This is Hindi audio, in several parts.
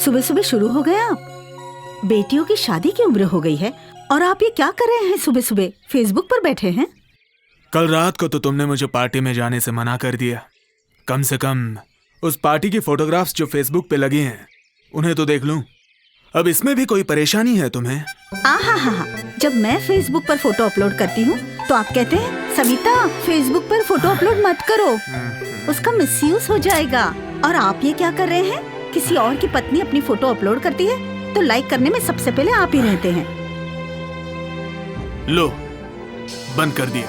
सुबह सुबह शुरू हो गए आप? बेटियों की शादी की उम्र हो गई है और आप ये क्या कर रहे हैं सुबह सुबह? फेसबुक पर बैठे हैं? कल रात को तो तुमने मुझे पार्टी में जाने से मना कर दिया। कम से कम उस पार्टी की फोटोग्राफ्स जो फेसबुक पे लगी हैं उन्हें तो देख लूं। अब इसमें भी कोई परेशानी है तुम्हें? आहा, जब मैं फेसबुक पर फोटो अपलोड करती हूँ तो आप कहते हैं सविता फेसबुक पर फोटो अपलोड मत करो, उसका मिसयूज हो जाएगा। और आप ये क्या कर रहे हैं? किसी और की पत्नी अपनी फोटो अपलोड करती है तो लाइक करने में सबसे पहले आप ही रहते हैं। लो, बंद कर दिया।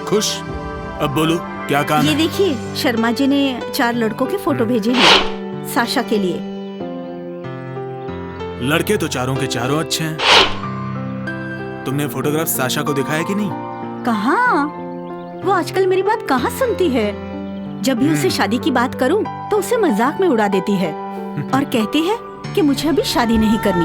खुश? अब बोलो क्या काम ये है? देखिए, शर्मा जी ने 4 लड़कों के फोटो भेजे हैं साशा के लिए। लड़के तो चारों के चारों अच्छे हैं। तुमने फोटोग्राफ साशा को दिखाया कि नहीं? कहाँ? वो आजकल मेरी बात कहाँ सुनती है। जब भी उसे शादी की बात करूं तो उसे मजाक में उड़ा देती है और कहती है कि मुझे अभी शादी नहीं करनी।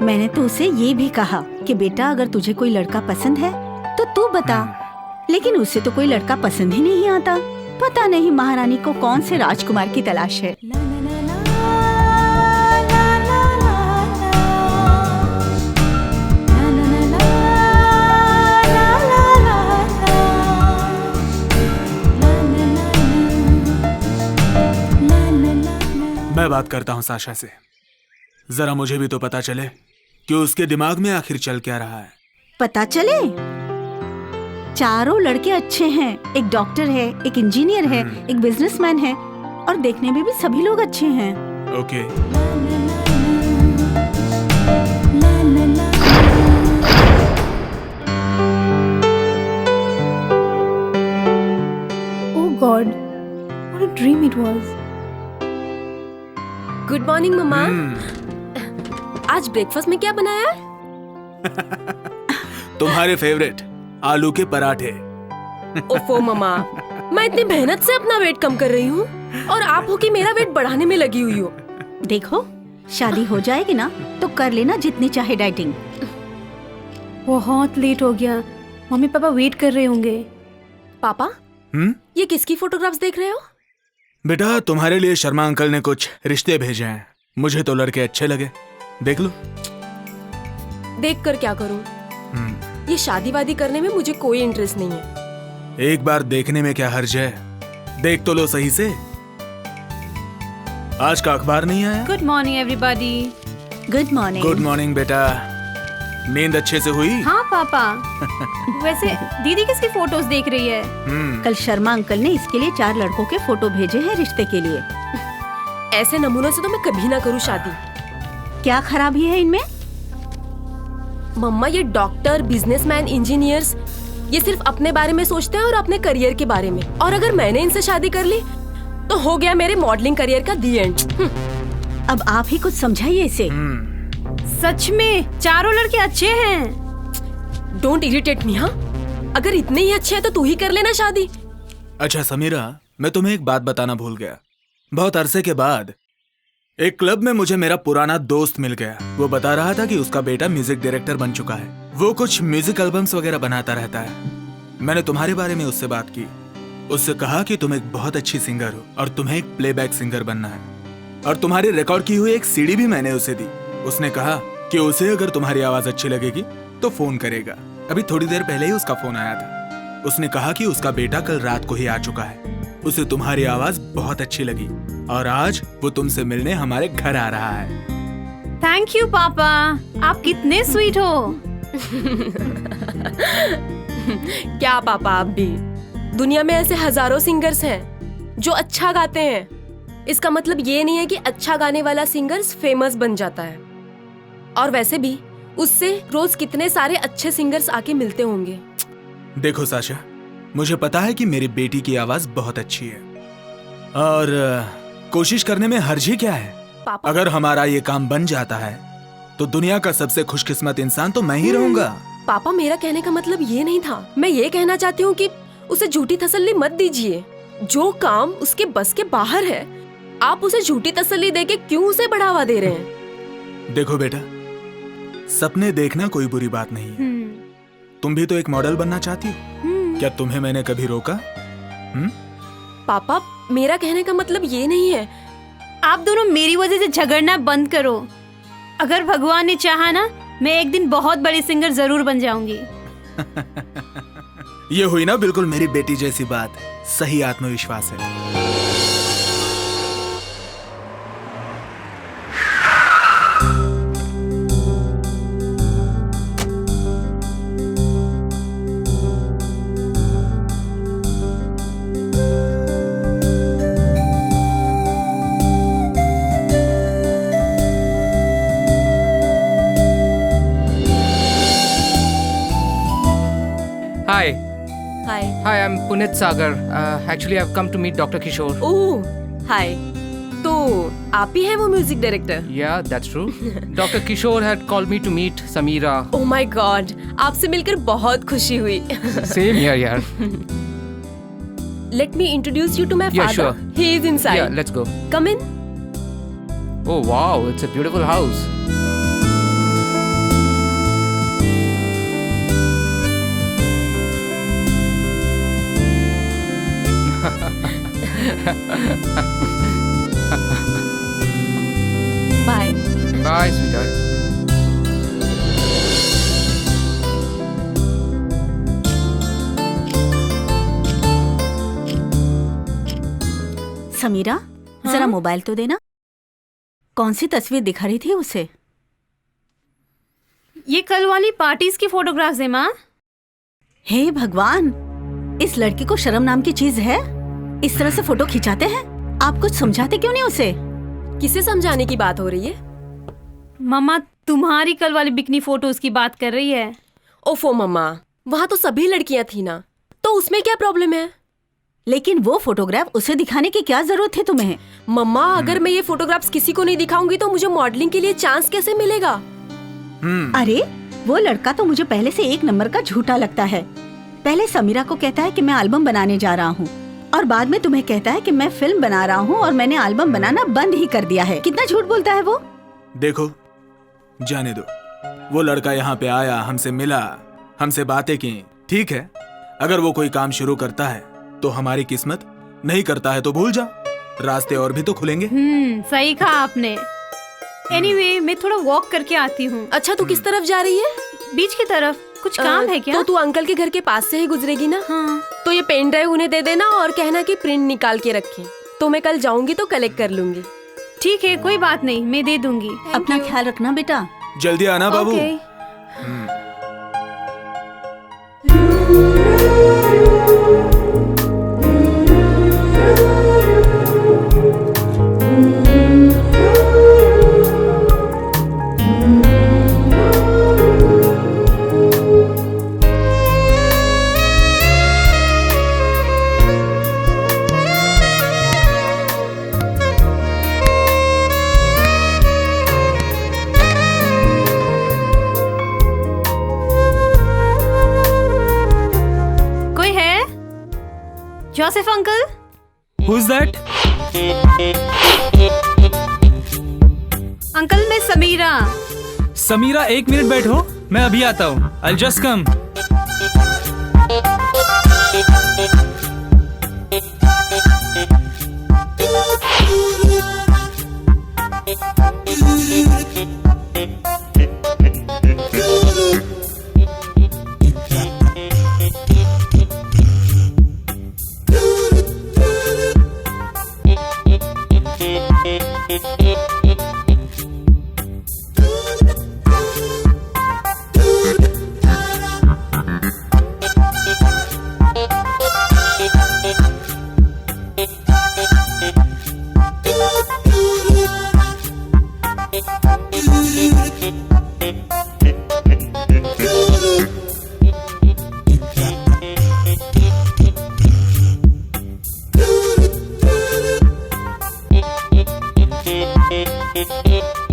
मैंने तो उसे ये भी कहा कि बेटा अगर तुझे कोई लड़का पसंद है तो तू बता, लेकिन उसे तो कोई लड़का पसंद ही नहीं आता। पता नहीं महारानी को कौन से राजकुमार की तलाश है। मैं बात करता हूँ साशा से, जरा मुझे भी तो पता चले कि उसके दिमाग में आखिर चल क्या रहा है। पता चले? चारों लड़के अच्छे हैं, एक डॉक्टर है, एक इंजीनियर है, एक बिजनेसमैन है और देखने में भी सभी लोग अच्छे हैं। Okay. Oh God, what a dream it was. Good morning मम्मा। आज ब्रेकफास्ट में क्या बनाया है? तुम्हारे फेवरेट आलू के पराठे। ओफो मम्मा, मैं इतनी मेहनत से अपना वेट कम कर रही हूँ और आप हो कि मेरा वेट बढ़ाने में लगी हुई हो। देखो, शादी हो जाएगी ना तो कर लेना जितनी चाहे डाइटिंग। बहुत लेट हो गया, मम्मी पापा वेट कर रहे होंगे। पापा, ये किसकी फोटोग्राफ्स देख रहे हो? बेटा, तुम्हारे लिए शर्मा अंकल ने कुछ रिश्ते भेजे हैं। मुझे तो लड़के अच्छे लगे, देख लो। देख कर क्या करूँ? ये शादी वादी करने में मुझे कोई इंटरेस्ट नहीं है। एक बार देखने में क्या हर्ज है, देख तो लो सही से। आज का अखबार नहीं आया? Good morning everybody. Good morning. Good morning बेटा, नींद अच्छे से हुई? हाँ पापा। वैसे दीदी किसकी फोटोज देख रही है? कल शर्मा अंकल ने इसके लिए 4 लड़कों के फोटो भेजे हैं रिश्ते के लिए। ऐसे नमूनों से तो मैं कभी ना करूँ शादी। क्या खराबी है इनमें? मम्मा, ये डॉक्टर, बिजनेसमैन, इंजीनियर्स ये सिर्फ अपने बारे में सोचते हैं और अपने करियर के बारे में। और अगर मैंने इनसे शादी कर ली तो हो गया मेरे मॉडलिंग करियर का दी एंड। अब आप ही कुछ समझाइए इसे। सच में चारों लड़के अच्छे हैं। Don't irritate me. हाँ, अगर इतने ही अच्छे हैं तो तू ही कर लेना शादी। अच्छा समीरा, मैं तुम्हें एक बात बताना भूल गया। बहुत अरसे के बाद एक क्लब में मुझे मेरा पुराना दोस्त मिल गया। वो बता रहा था कि उसका बेटा म्यूजिक डायरेक्टर बन चुका है। वो कुछ म्यूजिक एल्बम्स वगैरह बनाता रहता है। मैंने तुम्हारे बारे में उससे बात की। उससे कहा कि तुम एक बहुत अच्छी सिंगर हो और तुम्हें एक प्लेबैक सिंगर बनना है। और तुम्हारी रिकॉर्ड की हुई एक सीडी भी मैंने उसे दी। उसने कहा कि उसे अगर तुम्हारी आवाज अच्छी लगेगी तो फोन करेगा। अभी थोड़ी देर पहले ही उसका फोन आया था। उसने कहा कि उसका बेटा कल रात को ही आ चुका है। उसे तुम्हारी आवाज बहुत अच्छी लगी और आज वो तुमसे मिलने हमारे घर आ रहा है। थैंक यू पापा, आप कितने स्वीट हो। क्या पापा, आप भी। दुनिया में ऐसे हजारों सिंगर्स हैं जो अच्छा गाते हैं। इसका मतलब ये नहीं है कि अच्छा गाने वाला सिंगर्स फेमस बन जाता है। और वैसे भी उससे रोज कितने सारे अच्छे सिंगर्स आके मिलते होंगे। देखो साशा, मुझे पता है कि मेरी बेटी की आवाज बहुत अच्छी है और कोशिश करने में हर्ज ही क्या है। पापा, अगर हमारा ये काम बन जाता है तो दुनिया का सबसे खुशकिस्मत इंसान तो मैं ही रहूंगा। पापा, मेरा कहने का मतलब ये नहीं था। मैं ये कहना चाहती हूँ कि उसे झूठी तसल्ली मत दीजिए। जो काम उसके बस के बाहर है, आप उसे झूठी तसल्ली देके क्यों उसे बढ़ावा दे रहे हैं? देखो बेटा, सपने देखना कोई बुरी बात नहीं है। तुम भी तो एक मॉडल बनना चाहती हो। क्या तुम्हें मैंने कभी रोका? पापा, मेरा कहने का मतलब ये नहीं है। आप दोनों मेरी वजह से झगड़ना बंद करो। अगर भगवान ने चाहा ना, मैं एक दिन बहुत बड़ी सिंगर जरूर बन जाऊंगी। ये हुई ना बिल्कुल मेरी बेटी जैसी बात। सही आत्मविश्वास है। Hi. Hi. Hi, I'm Punit Sagar. Actually, I've come to meet Dr. Kishore. ओह, हाय। तो आप ही हैं वो music director? Yeah, that's true. Dr. Kishore had called me to meet Samira. Oh my God, आपसे मिलकर बहुत खुशी हुई। Same here, yaar. Let me introduce you to my Yeah, father. sure. He is inside. Yeah, let's go. Come in. Oh, wow, it's a beautiful house. Bye. Bye, sweetheart. Samira, जरा मोबाइल तो देना। कौन सी तस्वीर दिखा रही थी उसे? ये कल वाली पार्टीज की फोटोग्राफ्स है माँ। हे भगवान, इस लड़की को शर्म नाम की चीज है? इस तरह से फोटो खिंचाते हैं? आप कुछ समझाते क्यों नहीं उसे? किसे समझाने की बात हो रही है? मम्मा, तुम्हारी कल वाली बिकनी फोटोज की बात कर रही है। ओफो मम्मा, वहाँ तो सभी लड़कियाँ थी ना, तो उसमें क्या प्रॉब्लम है? लेकिन वो फोटोग्राफ उसे दिखाने की क्या जरूरत है तुम्हें? मम्मा, अगर मैं ये फोटोग्राफ्स किसी को नहीं दिखाऊंगी तो मुझे मॉडलिंग के लिए चांस कैसे मिलेगा? अरे वो लड़का तो मुझे पहले से एक नंबर का झूठा लगता है। पहले समीरा को कहता है कि मैं एल्बम बनाने जा रहा हूँ, और बाद में तुम्हें कहता है कि मैं फिल्म बना रहा हूँ और मैंने एल्बम बनाना बंद ही कर दिया है। कितना झूठ बोलता है वो। देखो, जाने दो। वो लड़का यहाँ पे आया, हमसे मिला, हमसे बातें की, ठीक है। अगर वो कोई काम शुरू करता है तो हमारी किस्मत, नहीं करता है तो भूल जा, रास्ते और भी तो खुलेंगे। सही कहा आपने। एनीवे, मैं थोड़ा वॉक करके आती हूँ। अच्छा, तू किस तरफ जा रही है? बीच की तरफ। कुछ काम है क्या? तो तू अंकल के घर के पास से ही गुजरेगी ना? हाँ। तो ये पेन ड्राइव उन्हें दे देना और कहना कि प्रिंट निकाल के रखें, तो मैं कल जाऊंगी तो कलेक्ट कर लूंगी। ठीक है, कोई बात नहीं, मैं दे दूंगी। अपना ख्याल रखना बेटा। जल्दी आना बाबू। Okay. Joseph uncle. Who's that? Uncle, मैं समीरा। समीरा, 1 मिनट बैठो, मैं अभी आता हूँ। I'll just come.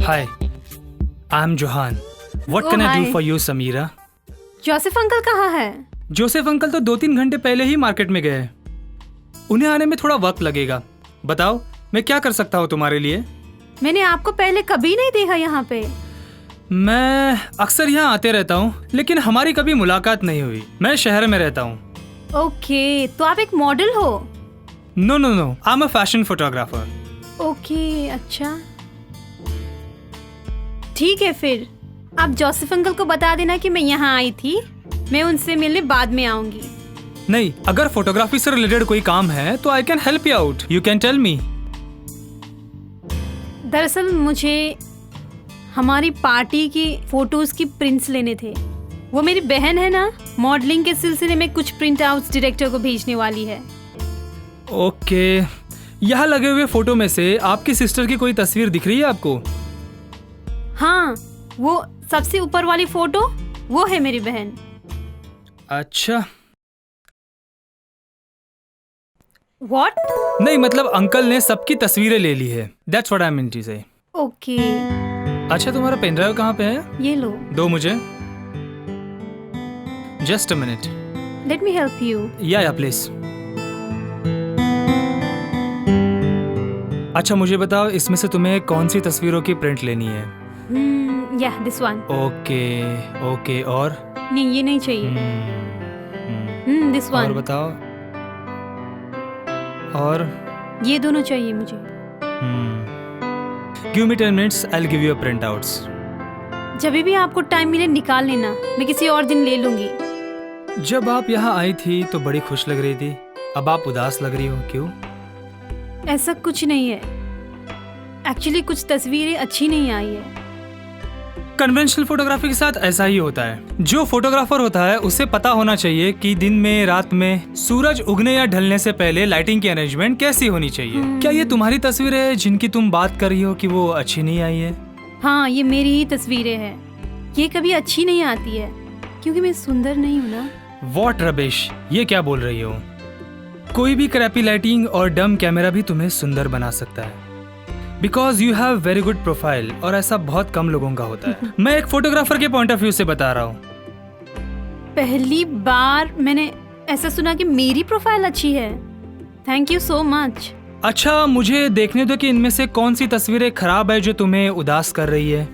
Hi, I'm Johan. What can I do for you, Samira? Joseph uncle कहाँ है? जोसेफ अंकल तो 2-3 घंटे पहले ही मार्केट में गए। उन्हें आने में थोड़ा वक्त लगेगा। बताओ, मैं क्या कर सकता हूँ तुम्हारे लिए? मैंने आपको पहले कभी नहीं देखा यहाँ पे। मैं अक्सर यहाँ आते रहता हूँ, लेकिन हमारी कभी मुलाकात नहीं हुई। मैं शहर में रहता हूँ। ओके, तो आप एक मॉडल हो? No no no, I am a fashion photographer. Okay, अच्छा ठीक है फिर आप जोसेफ अंकल को बता देना कि मैं यहाँ आई थी. मैं उनसे मिलने बाद में आऊंगी. नहीं, अगर फोटोग्राफी से रिलेटेड कोई काम है तो I can help you out. You can tell me. दरअसल मुझे हमारी पार्टी की फोटोज की प्रिंट्स लेने थे. वो मेरी बहन है ना, मॉडलिंग के सिलसिले में कुछ प्रिंट आउट्स डायरेक्टर को भेजने वाली है. ओके, यहाँ लगे हुए फोटो में से आपकी सिस्टर की कोई तस्वीर दिख रही है आपको? हाँ, वो सबसे ऊपर वाली फोटो वो है मेरी बहन. अच्छा. व्हाट? नहीं, मतलब अंकल ने सबकी तस्वीरें ले ली है. That's what I mean to say. Okay, अच्छा, तुम्हारा पेन ड्राइव कहाँ पे है? ये लो. दो मुझे. Just a minute. Let me help you. या प्लीज. अच्छा, मुझे बताओ इसमें से तुम्हें कौन सी तस्वीरों की प्रिंट लेनी है? या दिस वन. Okay okay. और नहीं, ये नहीं चाहिए. दिस और वन. बताओ. और ये दोनों चाहिए मुझे. Give me 10 minutes, I'll give you a printouts. जब भी आपको टाइम मिले निकाल लेना, मैं किसी और दिन ले लूंगी. जब आप यहाँ आई थी तो बड़ी खुश लग रही थी. अब आप उदास लग रही हो, क्यों? ऐसा कुछ नहीं है. एक्चुअली कुछ तस्वीरें अच्छी नहीं आई है. कन्वेंशनल फोटोग्राफी के साथ ऐसा ही होता है. जो फोटोग्राफर होता है उसे पता होना चाहिए कि दिन में, रात में, सूरज उगने या ढलने से पहले लाइटिंग की अरेंजमेंट कैसी होनी चाहिए. क्या ये तुम्हारी तस्वीरें हैं जिनकी तुम बात कर रही हो कि वो अच्छी नहीं आई है? हाँ, ये मेरी ही तस्वीरें हैं. ये कभी अच्छी नहीं आती है क्योंकि मैं सुंदर नहीं हूँ ना. वॉट रबिश, ये क्या बोल रही हो? कोई भी क्रैपी लाइटिंग और डम कैमरा भी तुम्हें सुंदर बना सकता है. Because you have very good profile, और ऐसा बहुत कम लोगों का होता है. मैं एक फोटोग्राफर के पॉइंट ऑफ व्यू से बता रहा हूँ. पहली बार मैंने ऐसा सुना कि मेरी प्रोफाइल अच्छी है. Thank you so much. अच्छा, मुझे देखने दो कि इनमें से कौन सी तस्वीरें खराब है जो तुम्हें उदास कर रही है.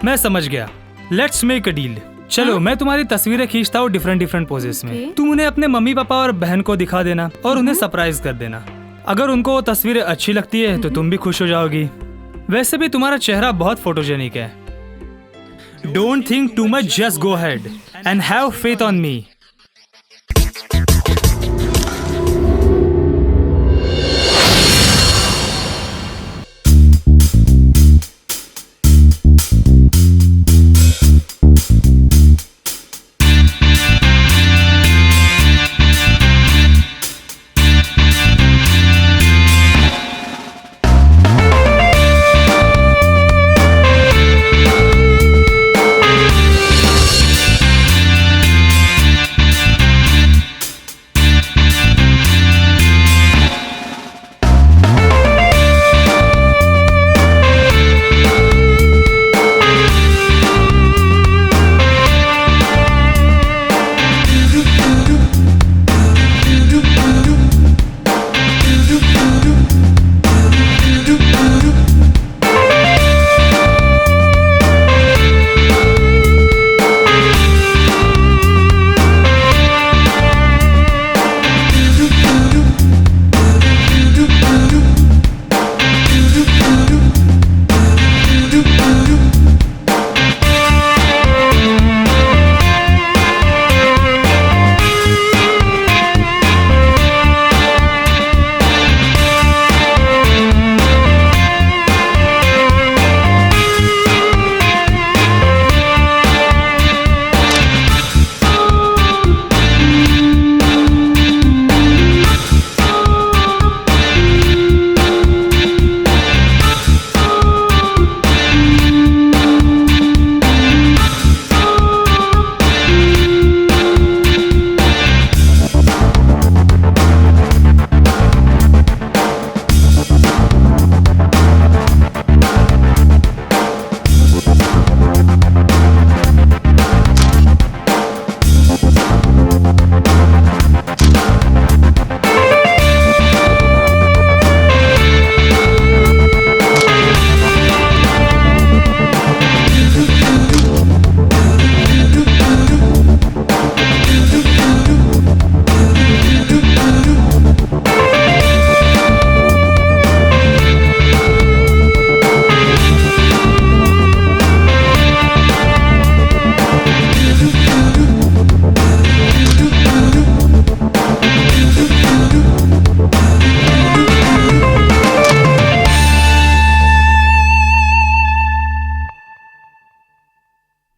मैं समझ गया. Let's make a deal. चलो, मैं तुम्हारी तस्वीरें खींचता हूँ डिफरेंट पोजेस में. Okay. तुम उन्हें अपने मम्मी पापा और बहन को दिखा देना और उन्हें सरप्राइज कर देना. अगर उनको तस्वीरें अच्छी लगती है तो तुम भी खुश हो जाओगी. वैसे भी तुम्हारा चेहरा बहुत फोटोजेनिक है. Don't think too much, just go ahead and have faith on me.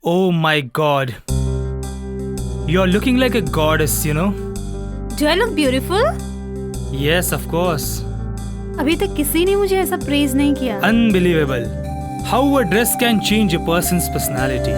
Oh my God. You're looking like a goddess, you know? Do I look beautiful? Yes, of course. अभी तक किसी ने मुझे ऐसा प्रेज नहीं किया। Unbelievable. How a dress can change a person's personality.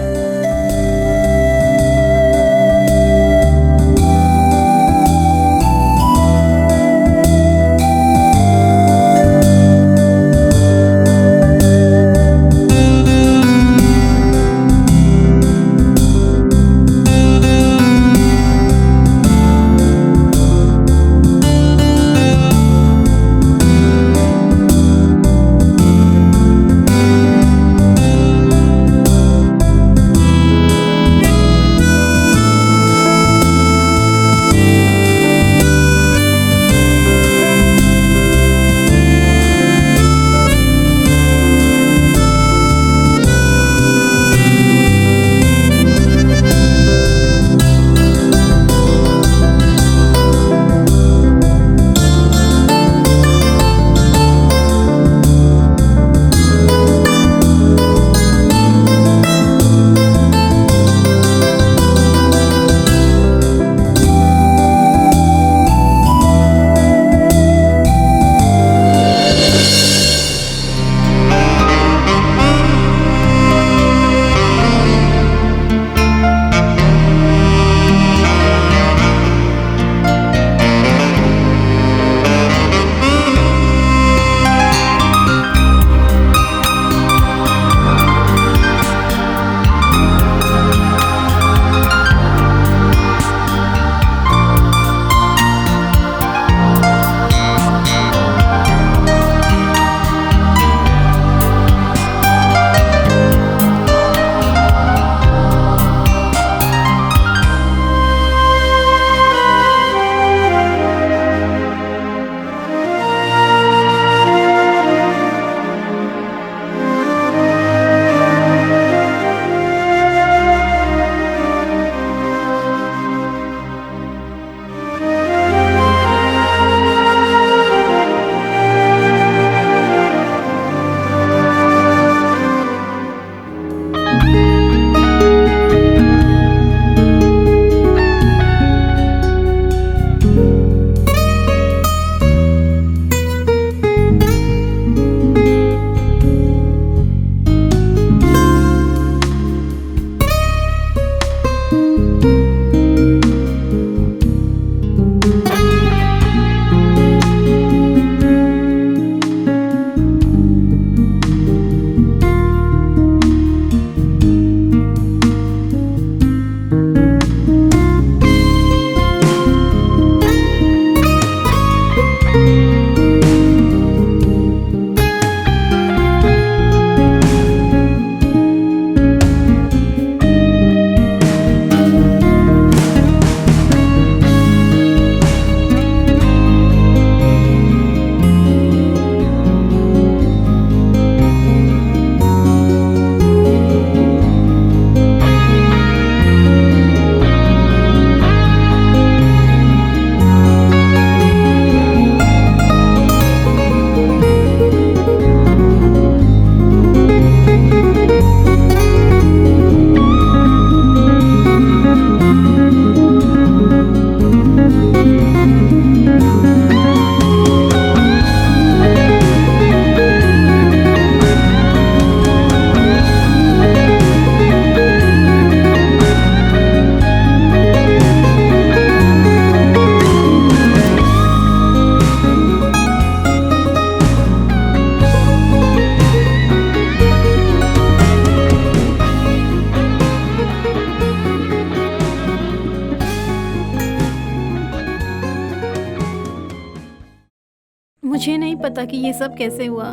मुझे नहीं पता कि ये सब कैसे हुआ।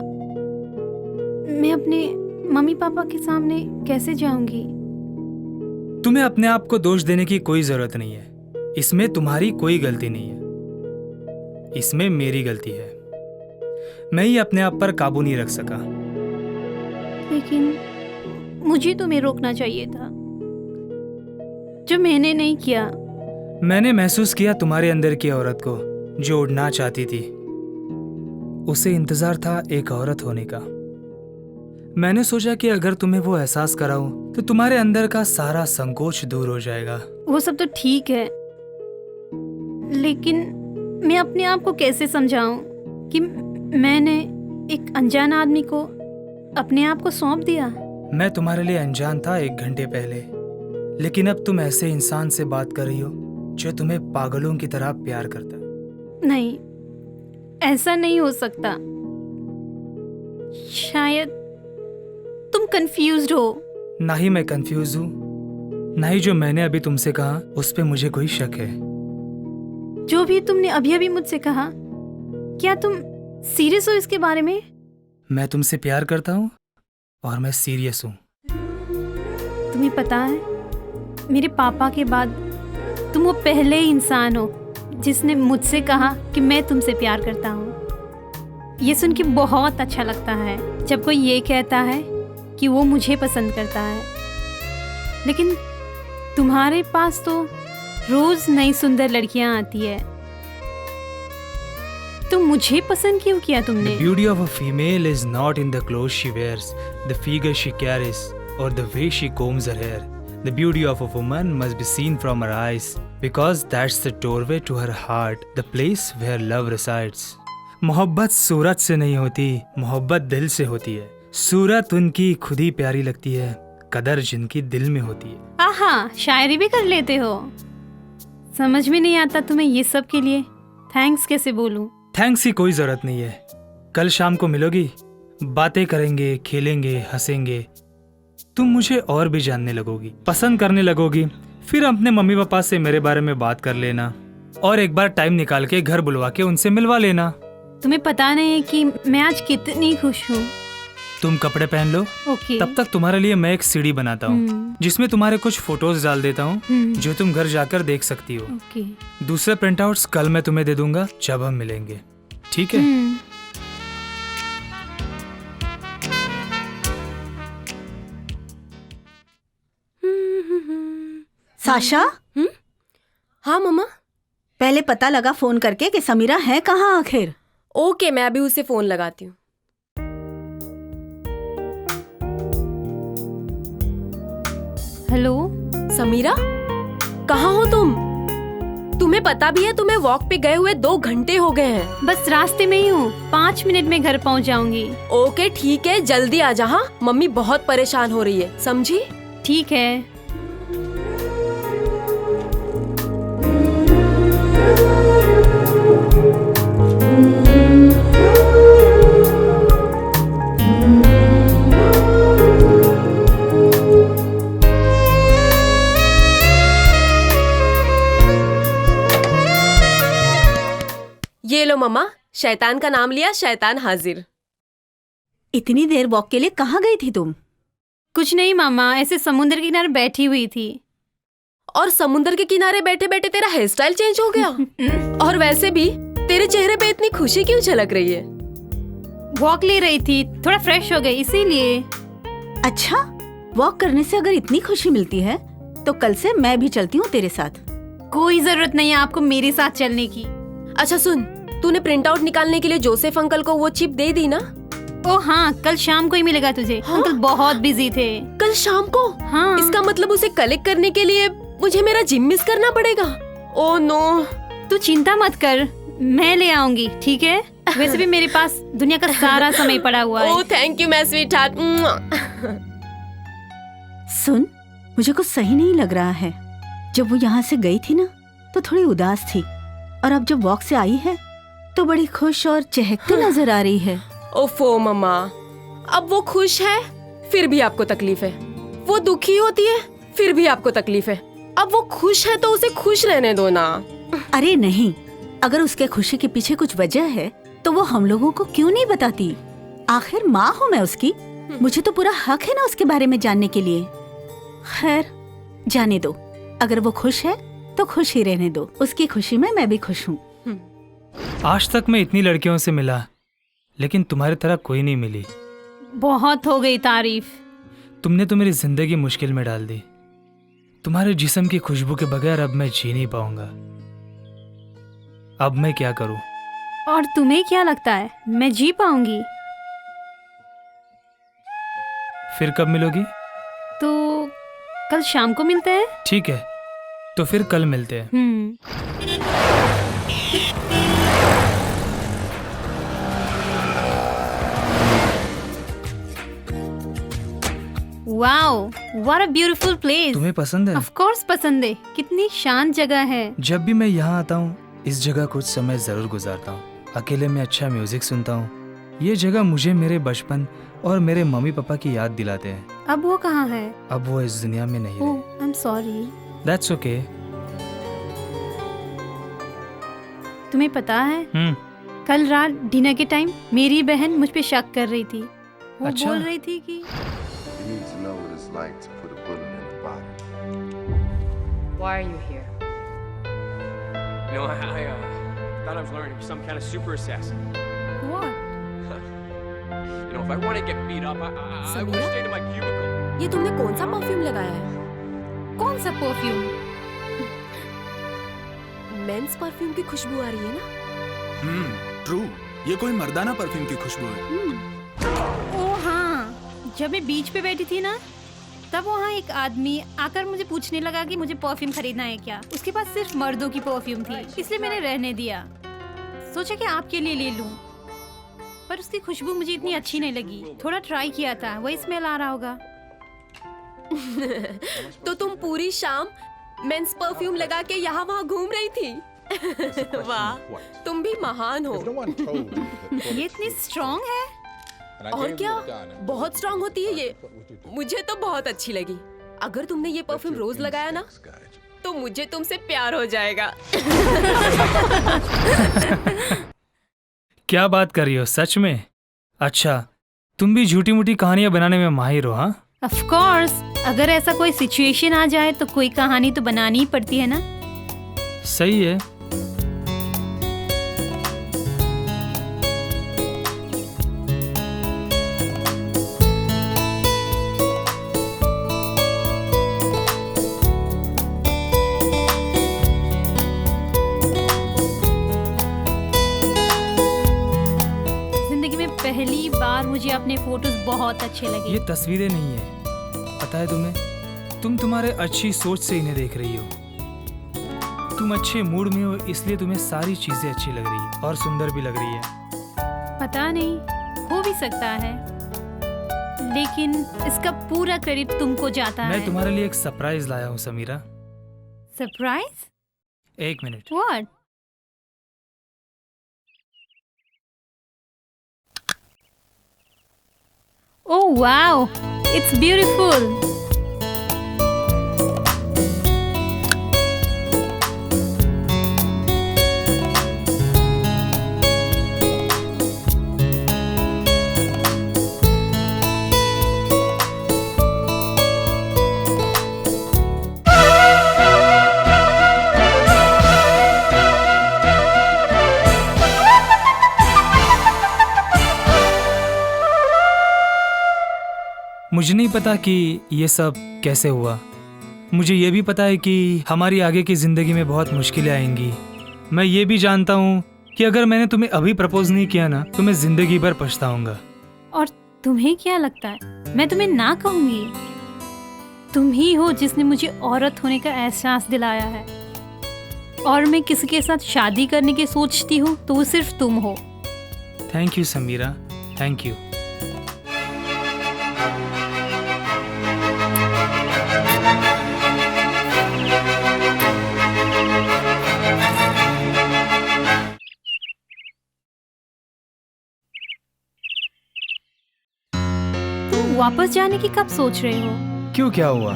मैं अपने मम्मी पापा के सामने कैसे जाऊंगी? तुम्हें अपने आप को दोष देने की कोई जरूरत नहीं है। इसमें तुम्हारी कोई गलती नहीं है, इसमें मेरी गलती है। मैं ही अपने आप पर काबू नहीं रख सका। लेकिन मुझे तुम्हें रोकना चाहिए था, जो मैंने नहीं किया। मैंने महसूस किया तुम्हारे अंदर की औरत को जो उड़ना चाहती थी। उसे इंतजार था एक औरत होने का। मैंने सोचा कि अगर तुम्हें वो एहसास कराऊं तो तुम्हारे अंदर का सारा संकोच दूर हो जाएगा। वो सब तो ठीक है, लेकिन मैं अपने आप को कैसे समझाऊं कि मैंने एक अनजान आदमी को अपने आप को सौंप दिया। मैं तुम्हारे लिए अनजान था 1 घंटे पहले, लेकिन अब तुम ऐसे इंसान से बात कर रही हो जो तुम्हें पागलों की तरह प्यार करता है। नहीं, ऐसा नहीं हो सकता। शायद तुम कंफ्यूज्ड हो। ना ही मैं कंफ्यूज हूँ, ना ही जो मैंने अभी तुमसे कहा उस पे मुझे कोई शक है। जो भी तुमने अभी अभी मुझसे कहा, क्या तुम सीरियस हो इसके बारे में? मैं तुमसे प्यार करता हूँ और मैं सीरियस हूँ। तुम्हें पता है, मेरे पापा के बाद तुम वो पहले इंसान हो जिसने मुझसे कहा कि मैं तुमसे प्यार करता हूँ। ये सुन के बहुत अच्छा लगता है जब कोई ये कहता है कि वो मुझे पसंद करता है। लेकिन तुम्हारे पास तो रोज नई सुंदर लड़कियां आती है, तो मुझे पसंद क्यों किया तुमने? The beauty of a female is not in the clothes she wears, the figure she carries, or the way she combs her hair. The beauty of a woman must be seen from her eyes, because that's the doorway to her heart, the place where love resides. मोहब्बत सूरत से नहीं होती, मोहब्बत दिल से होती है। सूरत उनकी खुद ही प्यारी लगती है, कदर जिनकी दिल में होती है। आहा, शायरी भी कर लेते हो। समझ में नहीं आता तुम्हें ये सब के लिए थैंक्स कैसे बोलूं। थैंक्स की कोई जरूरत नहीं है। कल शाम को मिलोगी, बातें करेंगे, खेलेंगे, हंसेंगे। तुम मुझे और भी जानने लगोगी, पसंद करने लगोगी। फिर अपने मम्मी पापा से मेरे बारे में बात कर लेना और एक बार टाइम निकाल के घर बुलवा के उनसे मिलवा लेना। तुम्हें पता नहीं है कि मैं आज कितनी खुश हूँ। तुम कपड़े पहन लो, ओके। तब तक तुम्हारे लिए मैं एक सीडी बनाता हूँ जिसमें तुम्हारे कुछ फोटोज डाल देता हूँ जो तुम घर जाकर देख सकती हो। ओके। दूसरे प्रिंट आउट्स कल मैं तुम्हें दे दूंगा जब हम मिलेंगे, ठीक है? साशा, हाँ मम्मा। पहले पता लगा फोन करके कि समीरा है कहाँ आखिर। ओके, मैं अभी उसे फोन लगाती हूँ। हेलो समीरा, कहाँ हो तुम? तुम्हें पता भी है तुम्हें वॉक पे गए हुए 2 घंटे हो गए हैं। बस रास्ते में ही हूँ, 5 मिनट में घर पहुँच जाऊंगी। ओके ठीक है, जल्दी आ जा। हाँ, मम्मी बहुत परेशान हो रही है, समझी? ठीक है। ये लो मम्मा, शैतान का नाम लिया, शैतान हाजिर। इतनी देर वॉक के लिए कहाँ गई थी तुम? कुछ नहीं मामा, ऐसे समुद्र के किनारे बैठी हुई थी। और समुद्र के किनारे बैठे बैठे तेरा हेयर स्टाइल चेंज हो गया? और वैसे भी तेरे चेहरे पे इतनी खुशी क्यों झलक रही है? वॉक ले रही थी, थोड़ा फ्रेश हो गई इसीलिए। अच्छा, वॉक करने से अगर इतनी खुशी मिलती है तो कल से मैं भी चलती हूँ तेरे साथ। कोई जरूरत नहीं है आपको मेरे साथ चलने की। अच्छा सुन, तूने प्रिंट आउट निकालने के लिए जोसेफ अंकल को वो चिप दे दी ना? ओ हाँ, कल शाम को ही मिलेगा तुझे। हाँ? अंकल बहुत बिजी थे। कल शाम को? हाँ। इसका मतलब उसे कलेक्ट करने के लिए मुझे मेरा जिम मिस करना पड़ेगा। Oh no. तू चिंता मत कर, मैं ले आऊंगी, ठीक है? वैसे भी मेरे पास दुनिया का सारा समय पड़ा हुआ है। Oh thank you my sweetheart. सुन, मुझे कुछ सही नहीं लग रहा है। जब वो यहाँ से गई थी ना तो थोड़ी उदास थी, और अब जब वॉक से आई है तो बड़ी खुश और चहकती नजर आ रही है। ओफो मम्मा, अब वो खुश है फिर भी आपको तकलीफ है, वो दुखी होती है फिर भी आपको तकलीफ है। अब वो खुश है तो उसे खुश रहने दो ना। अरे नहीं, अगर उसके खुशी के पीछे कुछ वजह है तो वो हम लोगों को क्यों नहीं बताती? आखिर माँ हूँ मैं उसकी, मुझे तो पूरा हक है ना उसके बारे में जानने के लिए। खैर जाने दो, अगर वो खुश है तो खुश ही रहने दो। उसकी खुशी में मैं भी खुश हूँ। आज तक मैं इतनी लड़कियों से मिला, लेकिन तुम्हारी तरह कोई नहीं मिली। बहुत हो गई तारीफ। तुमने तो मेरी जिंदगी मुश्किल में डाल दी। तुम्हारे जिस्म की खुशबू के बगैर अब मैं जी नहीं पाऊंगा। अब मैं क्या करूं? और तुम्हें क्या लगता है मैं जी पाऊंगी? फिर कब मिलोगी? तो कल शाम को मिलते हैं। ठीक है, तो फिर कल मिलते हैं। Wow, what a beautiful place. तुम्हें पसंद है? ऑफ कोर्स पसंद है, कितनी शांत जगह है। जब भी मैं यहाँ आता हूँ इस जगह कुछ समय जरूर गुजारता हूँ। अकेले में अच्छा म्यूजिक सुनता हूँ। ये जगह मुझे मेरे बचपन और मेरे मम्मी पापा की याद दिलाते हैं। अब वो कहाँ है? अब वो इस दुनिया में नहीं ओह, रहे। I am sorry. That's okay. तुम्हें पता है, कल रात डिनर के टाइम मेरी बहन मुझ पे शक कर रही थी। वो अच्छा। बोल रही थी कि You need to know what it's like to put a bullet in a body. Why are you here? You know, I thought I was learning some kind of super assassin. What? You know, if I want to get beat up, I want to Samira? stay to my cubicle. ये तुमने कौन सा परफ्यूम लगाया है? कौन सा परफ्यूम? मेंस परफ्यूम की खुशबू आ रही है ना? ट्रू। ये कोई मर्दाना परफ्यूम की खुशबू है। ओह हाँ, जब मैं बीच पे बैठी थी ना, तब वहाँ एक आदमी आकर मुझे पूछने लगा कि मुझे परफ्यूम खरीदना है क्या। उसके पास सिर्फ मर्दों की परफ्यूम थी, इसलिए मैंने रहने दिया। सोचा कि आपके लिए ले लूं, पर उसकी खुशबू मुझे इतनी अच्छी नहीं लगी। थोड़ा ट्राई किया था, वही स्मेल आ रहा होगा। तो तुम पूरी शाम मेंस परफ्यूम लगा के यहाँ वहाँ घूम रही थी। वाह, तुम भी महान हो। ये इतनी स्ट्रॉन्ग है। और क्या, बहुत स्ट्रांग होती है ये। मुझे तो बहुत अच्छी लगी। अगर तुमने ये परफ्यूम रोज लगाया ना, तो मुझे तुमसे प्यार हो जाएगा। क्या बात कर रही हो, सच में? अच्छा, तुम भी झूठी मूठी कहानियां बनाने में माहिर हो, हाँ? ऑफ कोर्स, अगर ऐसा कोई सिचुएशन आ जाए तो कोई कहानी तो बनानी ही पड़ती है ना। सही है। जिंदगी में पहली बार मुझे अपने फोटोज बहुत अच्छे लगे। ये तस्वीरें नहीं है, पता है तुम्हें? तुम तुम्हारे अच्छी सोच से इन्हें देख रही हो। तुम अच्छे मूड में हो, इसलिए तुम्हें सारी चीजें अच्छी लग रही है और सुंदर भी लग रही है। पता नहीं, हो भी सकता है, लेकिन इसका पूरा क्रेडिट तुमको जाता है। मैं तुम्हारे लिए एक सरप्राइज लाया हूँ समीरा। सरप्राइज? एक minute. What? Oh wow, it's beautiful. मुझे नहीं पता कि ये सब कैसे हुआ। मुझे ये भी पता है कि हमारी आगे की जिंदगी में बहुत मुश्किलें आएंगी। मैं ये भी जानता हूँ कि अगर मैंने तुम्हें अभी प्रपोज नहीं किया ना, तो मैं जिंदगी भर पछताऊंगा। और तुम्हें क्या लगता है मैं तुम्हें ना कहूंगी? तुम ही हो जिसने मुझे औरत होने का एहसास दिलाया है, और मैं किसी के साथ शादी करने की सोचती हूँ तो वो सिर्फ तुम हो। Thank you Samira, thank you. तुम वापस जाने की कब सोच रहे हो? क्यों, क्या हुआ?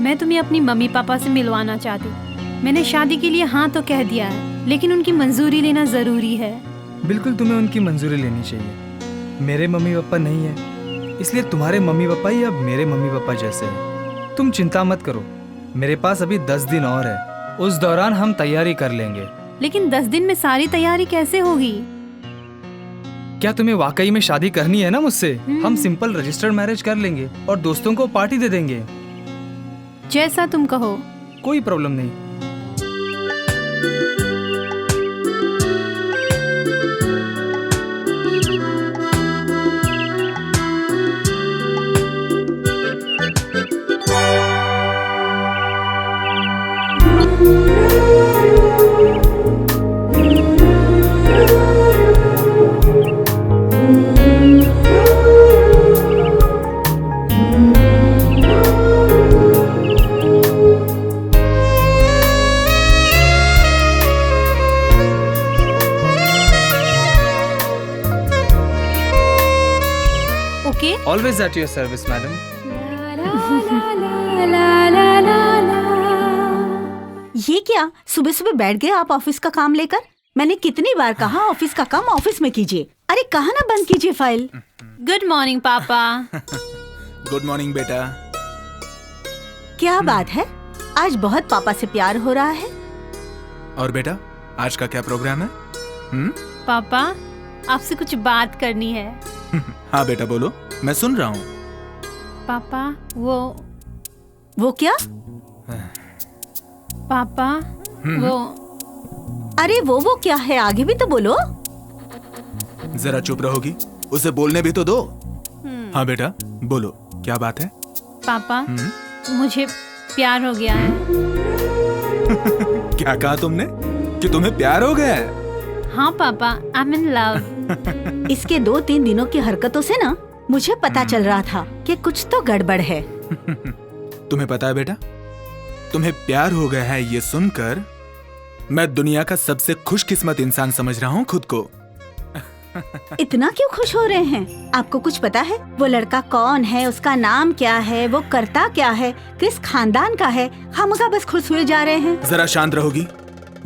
मैं तुम्हें अपनी मम्मी पापा से मिलवाना चाहती हूँ। मैंने शादी के लिए हाँ तो कह दिया है, लेकिन उनकी मंजूरी लेना जरूरी है। बिल्कुल, तुम्हें उनकी मंजूरी लेनी चाहिए। मेरे मम्मी पापा नहीं है, इसलिए तुम्हारे मम्मी पापा ही अब मेरे मम्मी पापा जैसे हैं। तुम चिंता मत करो, मेरे पास अभी 10 दिन और है। उस दौरान हम तैयारी कर लेंगे। लेकिन 10 दिन में सारी तैयारी कैसे होगी? क्या तुम्हें वाकई में शादी करनी है ना मुझसे? हम सिंपल रजिस्टर्ड मैरिज कर लेंगे और दोस्तों को पार्टी दे देंगे। जैसा तुम कहो। कोई प्रॉब्लम नहीं। Always at your service, madam. ये क्या सुबह सुबह बैठ गए आप ऑफिस का काम लेकर? मैंने कितनी बार कहा ऑफिस का काम ऑफिस में कीजिए। अरे कहा ना बंद कीजिए फाइल। गुड मॉर्निंग पापा। गुड मॉर्निंग बेटा। क्या बात है, आज बहुत पापा से प्यार हो रहा है। और बेटा आज का क्या प्रोग्राम है? पापा आपसे कुछ बात करनी है। हाँ बेटा बोलो, मैं सुन रहा हूँ। पापा वो क्या? पापा वो अरे वो क्या है, आगे भी तो बोलो। जरा चुप रहोगी? उसे बोलने भी तो दो। हाँ बेटा बोलो, क्या बात है? पापा मुझे प्यार हो गया है। क्या कहा तुमने कि तुम्हें प्यार हो गया है? हाँ पापा, आई एम इन लव। इसके 2-3 दिनों की हरकतों से ना मुझे पता चल रहा था कि कुछ तो गड़बड़ है। तुम्हें पता है बेटा, तुम्हें प्यार हो गया है ये सुनकर मैं दुनिया का सबसे खुशकिस्मत इंसान समझ रहा हूँ खुद को। इतना क्यों खुश हो रहे हैं? आपको कुछ पता है वो लड़का कौन है, उसका नाम क्या है, वो करता क्या है, किस खानदान का है? खामखा बस खुश हुए जा रहे हैं। जरा शांत रहोगी?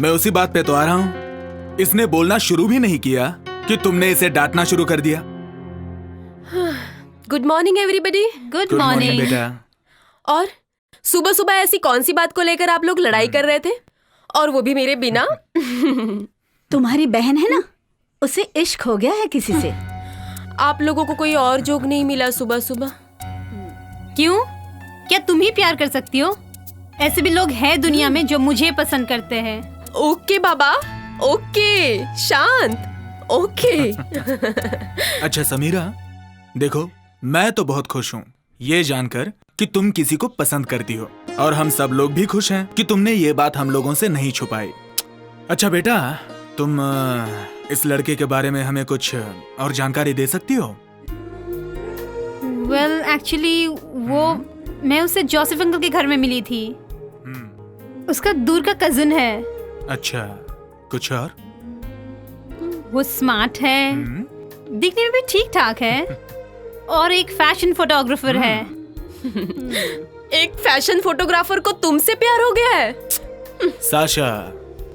मैं उसी बात पे तो आ रहा हूँ। इसने बोलना शुरू भी नहीं किया कि तुमने इसे डांटना शुरू कर दिया। Good morning everybody. Good good morning morning. बेटा। और सुबह सुबह ऐसी कौन सी बात को लेकर आप लोग लड़ाई कर रहे थे, और वो भी मेरे बिना? तुम्हारी बहन है ना, उसे इश्क हो गया है किसी से। आप लोगों को कोई और जोक नहीं मिला सुबह सुबह? क्यों, क्या तुम ही प्यार कर सकती हो? ऐसे भी लोग हैं दुनिया में जो मुझे पसंद करते हैं। ओके बाबा, ओके, शांत, ओके। अच्छा समीरा, देखो मैं तो बहुत खुश हूँ ये जानकर कि तुम किसी को पसंद करती हो, और हम सब लोग भी खुश हैं कि तुमने ये बात हम लोगों से नहीं छुपाई। अच्छा बेटा, तुम इस लड़के के बारे में हमें कुछ और जानकारी दे सकती हो? वेल एक्चुअली वो मैं उसे जोसेफ अंकल के घर में मिली थी। उसका दूर का कजिन है। अच्छा, कुछ और? वो स्मार्ट है, दिखने में भी ठीक ठाक है, और एक फैशन फोटोग्राफर है। एक फैशन फोटोग्राफर को तुमसे प्यार हो गया है? साशा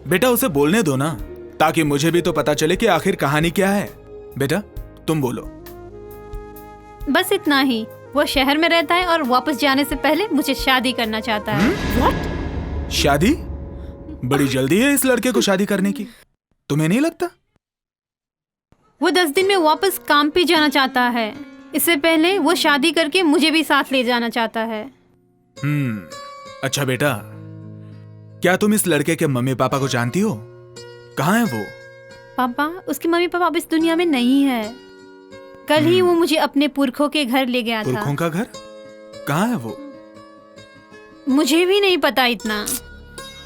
बेटा उसे बोलने दो ना, ताकि मुझे भी तो पता चले कि आखिर कहानी क्या है। बेटा तुम बोलो। बस इतना ही, वो शहर में रहता है और वापस जाने से पहले मुझे शादी करना चाहता है। व्हाट? शादी? बड़ी जल्दी है इस लड़के को शादी करने की, तुम्हें नहीं लगता? वो 10 दिन में वापस काम पे जाना चाहता है। इससे पहले वो शादी करके मुझे भी साथ ले जाना चाहता है। अच्छा बेटा, क्या तुम इस लड़के के मम्मी पापा को जानती हो? कहाँ है वो? पापा, उसके मम्मी पापा अब इस दुनिया में नहीं है। कल ही वो मुझे अपने पुरखों के घर ले गया था। पुरखों का घर? कहाँ है वो? मुझे भी नहीं पता इतना।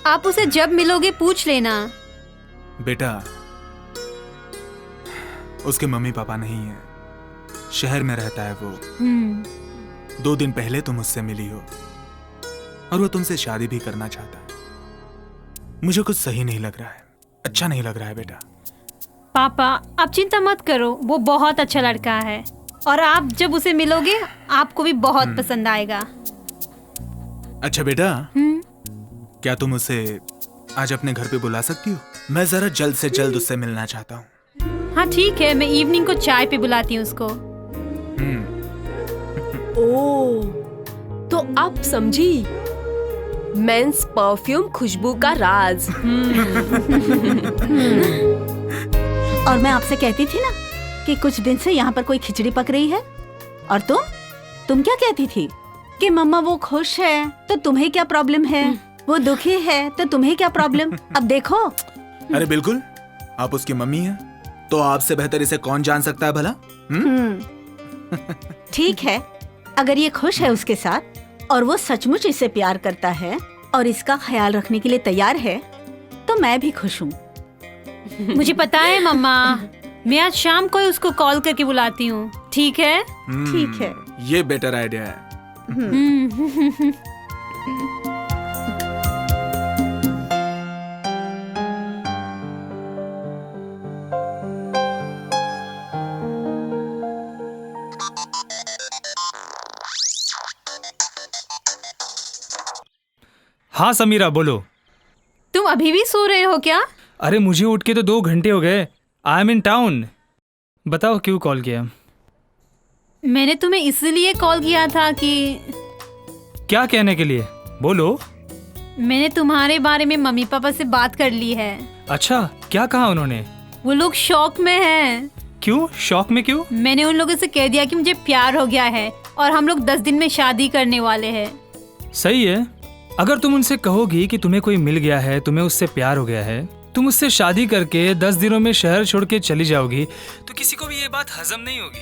आप उसे जब मिलोगे पूछ लेना। बेटा उसके मम्मी पापा नहीं है, शहर में रहता है वो। 2 दिन पहले तुम उससे मिली हो, और वो तुमसे शादी भी करना चाहता है। मुझे कुछ सही नहीं लग रहा है, अच्छा नहीं लग रहा है बेटा। पापा आप चिंता मत करो, वो बहुत अच्छा लड़का है, और आप जब उसे मिलोगे आपको भी बहुत पसंद आएगा। अच्छा बेटा, क्या तुम उसे आज अपने घर पे बुला सकती हो? मैं जरा जल्द से जल्द उससे मिलना चाहता हूँ। हाँ ठीक है, मैं इवनिंग को चाय पे बुलाती हूँ उसको। ओह, तो आप समझी मेंस परफ्यूम खुशबू का राज। और मैं आपसे कहती थी ना कि कुछ दिन से यहाँ पर कोई खिचड़ी पक रही है, और तुम क्या कहती थी कि मम्मा वो खुश है तो तुम्हें क्या प्रॉब्लम है, वो दुखी है तो तुम्हें क्या प्रॉब्लम? अब देखो। अरे बिल्कुल, आप उसकी मम्मी हैं, तो आपसे बेहतर इसे कौन जान सकता है भला? ठीक है, अगर ये खुश है उसके साथ और वो सचमुच इससे प्यार करता है और इसका ख्याल रखने के लिए तैयार है, तो मैं भी खुश हूँ। मुझे पता है मम्मा, मैं आज शाम को ही उसको कॉल करके बुलाती हूँ, ठीक है? ठीक है। ये बेटर आइडिया है। हाँ समीरा बोलो। तुम अभी भी सो रहे हो क्या? अरे मुझे उठ के तो 2 घंटे हो गए। I am in town. बताओ क्यों कॉल किया? मैंने तुम्हें इसलिए कॉल किया था कि क्या कहने के लिए? बोलो। मैंने तुम्हारे बारे में मम्मी पापा से बात कर ली है। अच्छा, क्या कहा उन्होंने? वो लोग शॉक में हैं। क्यों? शॉक में क्यों? मैंने उन लोगों से कह दिया कि मुझे प्यार हो गया है और हम लोग 10 दिन में शादी करने वाले हैं। सही है। अगर तुम उनसे कहोगी कि तुम्हें कोई मिल गया है, तुम्हें उससे प्यार हो गया है, तुम उससे शादी करके 10 दिनों में शहर छोड़ के चली जाओगी, तो किसी को भी ये बात हजम नहीं होगी।